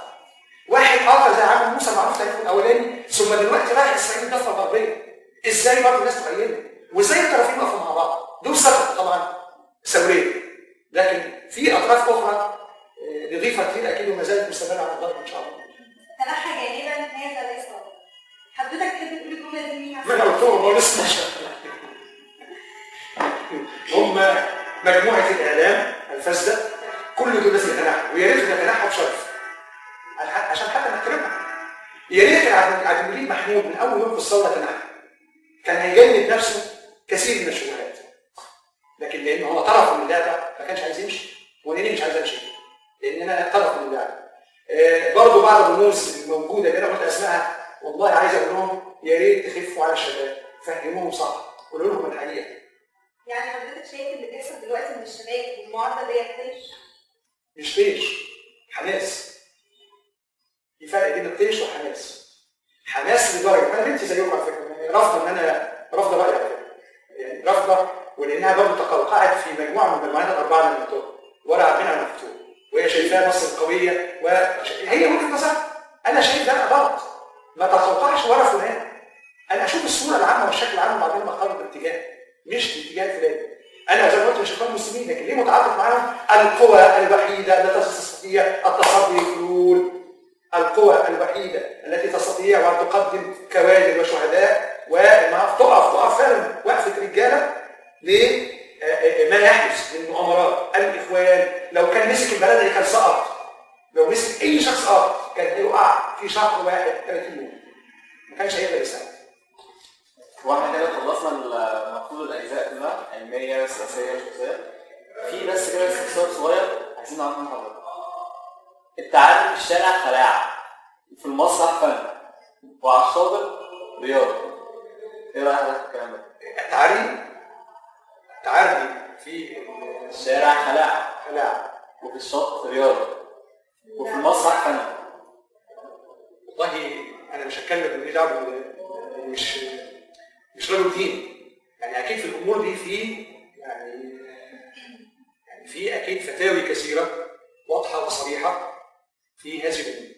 واحد اخر زي عامر موسى معروف تاريخه الاولاني، ثم دلوقتي رايح اسرائيل ضفه غربيه. ازاي برضه الناس تؤيده؟ وازاي الطرفين يقفوا مع بعض؟ دول سقطوا طبعا ثوريه، لكن في اطراف اخرى نظيفه كتير اكيد وما زالت مستمره على الضرب ان شاء الله. تنحى جانبا هذا ليس واضح. حضرتك تحب تقول الجمله دي مين؟ ما انا قلتهم ما لسه. هم مجموعه الاعلام الفاسده، كل دول لازم يتنحوا، ويا ريت يتنحوا بشرف عشان حتى نحترمهم. يا ريت عبد المجيد محمود من اول يوم في الثوره تنحى، كان هيجنب نفسه كثير من الشبهات، لكن لان هو طرف من اللعبه ما كانش عايز يمشي. وانا ليه مش عايز امشي؟ لان انا طرف من اللعبه. برضه بعض الرموز الموجوده اللي انا قلت اسمها، والله عايز اقول لهم يا ريت تخفوا على الشباب، فهموهم صح، قولوا لهم الحقيقه. يعني حضرتك شايف اللي بيحصل دلوقتي من الشباب والمعارضه ديت طيش؟ مش طيش، حماس. في فرق بين الطيش وحماس. حماس لدرجه انا بنتي زيكم على فكره، يعني رافضه ان انا رافضه رايي على فكره، يعني رافضه، ولانها برضه تقوقعت في مجموعه من المجموعات الاربعه اللي مكتوبه ورا عارفين على المكتوب، وهي شايفاها مصر قويه، وهي وجهه نظرها. انا شايف ده غلط، ما تتوقعش ورا فلان. انا اشوف الصوره العامه والشكل العام وبعدين بختار باتجاه، مش باتجاه فلان. انا زي ما قلت مش اخوان مسلمين، لكن ليه متعاطف معاهم؟ القوى الوحيده التي تستطيع التصدي للحلول، القوى الوحيده التي تستطيع وان تقدم كوادر وشهداء وانها تقف فعلا وقفه رجاله لما يحدث من مؤامرات. الاخوان لو كان مسك البلد دي كان سقط، لو مسك اي شخص اخر كان هيقع في شهر واحد 30 يوم، ما كانش هيقدر يساعد. واحنا كده خلصنا المفروض الاجزاء كلها علميه وسياسيه وشخصيه. في بس كده استفسار صغير عايزين نعرفه من حضرتك. التعلم في الشارع خلاعه، في المسرح فن، وعلى الشاطئ رياضه. ايه رايك حضرتك في الكلام ده؟ التعري في الشارع خلاعه، وفي الشاطئ رياضه، وفي المسرح فن. والله انا مش هتكلم ماليش دعوه، مش رجل دين، يعني اكيد في الامور دي في يعني في اكيد فتاوي كثيره واضحه وصريحه في هذه الامور.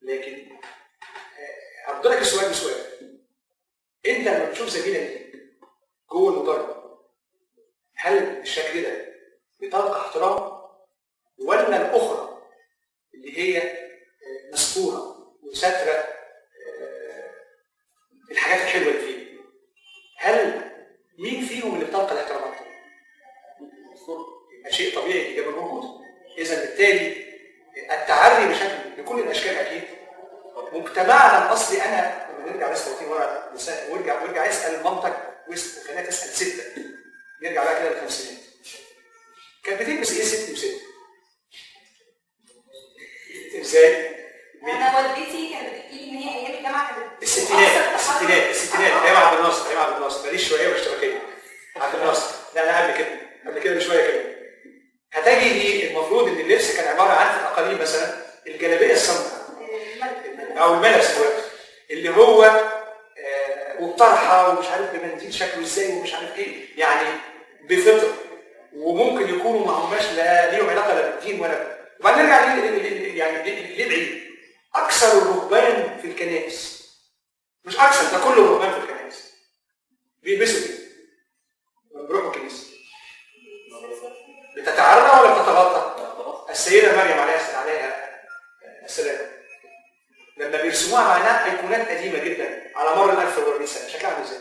لكن هرد لك السؤال بسؤال. انت لما بتشوف زميلك جوه المدرج هل بالشكل ده بتلقى احترام، ولا الاخرى اللي هي مستوره وساتره الحاجات الحلوه اللي فيه، هل مين فيهم اللي بتلقى الاحترام اكتر؟ يبقى شيء طبيعي الاجابه موجوده. اذا بالتالي التعري بشكل بكل الاشكال اكيد. مجتمعنا الاصلي، انا لما نرجع بس 30 ورا وارجع اسال مامتك وخليها تسال ستك، نرجع بقى كده للخمسينات، كانت بتلبس ايه ست وست؟ ازاي؟ انا والدتي كانت بتحكي لي ان هي ايام الجامعه كانت الستينات ايام عبد الناصر ماليش شويه واشتراكيه. عبد الناصر لا انا قبل كده بشويه كده. هتجي المفروض ان اللبس كان عباره عن في الاقاليم مثلا الجلابيه السمراء او الملبس دلوقتي اللي هو وبطرحه ومش عارف بمنديل شكله ازاي ومش عارف ايه، يعني بفطر، وممكن يكونوا ما هماش لا ليهم علاقه لا بالدين ولا. وبعدين نرجع يعني ليه بعيد؟ اكثر الرهبان في الكنائس، مش اكثر، ده كل الرهبان في الكنائس بيلبسوا كده لما بيروحوا الكنيسه. بتتعرى ولا بتتغطى؟ السيده مريم عليها السلام لما بيرسموها معناها ايقونات قديمه جدا على مر 1400 سنه، شكلها عامل ازاي؟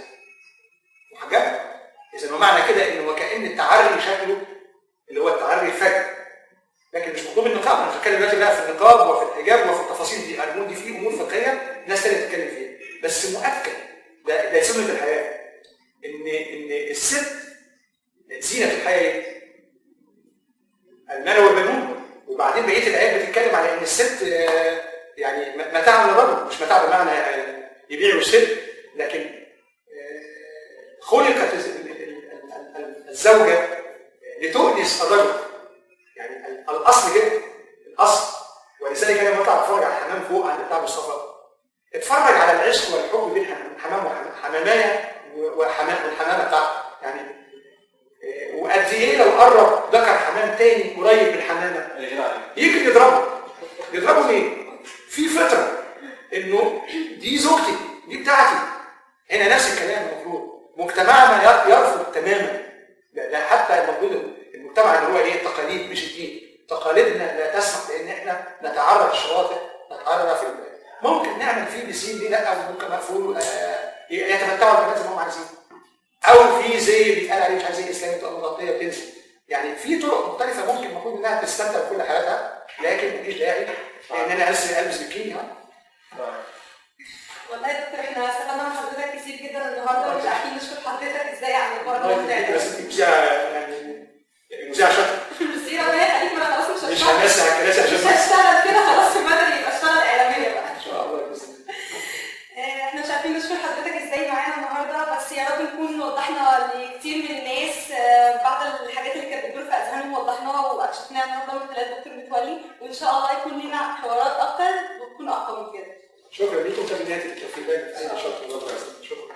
محجبه. اذا ومعنى كده انه وكأن التعري شكله اللي هو التعري الفج، لكن مش مطلوب النقاب. انا بتكلم دلوقتي بقى في النقاب وفي الحجاب وفي التفاصيل دي، الامور دي في امور فقهيه ناس ثانيه بتتكلم فيها، بس مؤكد ده سنه الحياه ان الست زينه الحياه المال والبنون. وبعدين بقيه الايات بتتكلم على ان الست يعني متاع للرجل، مش متاع بمعنى يبيع ويشتري، لكن خلقت الزوجه لتؤنس الرجل. يعني الاصل كده، الاصل. ولذلك انا لما اطلع اتفرج على الحمام فوق عند بتاع مصطفى، اتفرج على العشق والحب بين حمام وحمامايه والحمامه بتاعته، يعني وقد ايه لو قرب ذكر حمام تاني قريب من الحمامه يجي يضربه ليه؟ في فطره انه دي زوجتي، دي بتاعتي. هنا نفس الكلام المفروض مجتمعنا يرفض تماما. لا حتى المفروض المجتمع اللي هو ايه التقاليد مش الدين، تقاليدنا لا تسمح بان احنا نتعرى في الشواطئ، نتعرى في البلاد. ممكن نعمل فيه بسين دي لا، او ممكن مقفول يتمتعوا بالبنات اللي هم عايزين، او في زي بيتقال عليه مش عايز زي اسلامي تبقى مغطيه بتنزل. يعني في طرق مختلفه ممكن المفروض انها تستمتع بكل حياتها، لكن مفيش داعي ان انا البس بكيني. والله يا دكتور احنا استفدنا من حضرتك كتير جدا النهارده، ومش عارفين نشكر حضرتك ازاي على البرنامج بتاعك. بس انت مذيعه شاطره. ميرسي ربنا يخليك، ما انا خلاص مش هنسى على الكراسي عشان مش هشتغل كده خلاص في مدني، يبقى اشتغل اعلاميه بقى ان شاء الله. احنا مش عارفين نشكر حضرتك ازاي معانا النهارده، بس يا رب نكون وضحنا لكتير من الناس بعض الحاجات اللي كانت بتدور في اذهانهم وضحناها واكشفناها النهارده من خلال الدكتور متولي، وان شاء الله يكون لنا حوارات اكتر وتكون اقوى من كده. شكرا لكم، تمنياتي بالتوفيق دايما في اي نشاط. شكرا.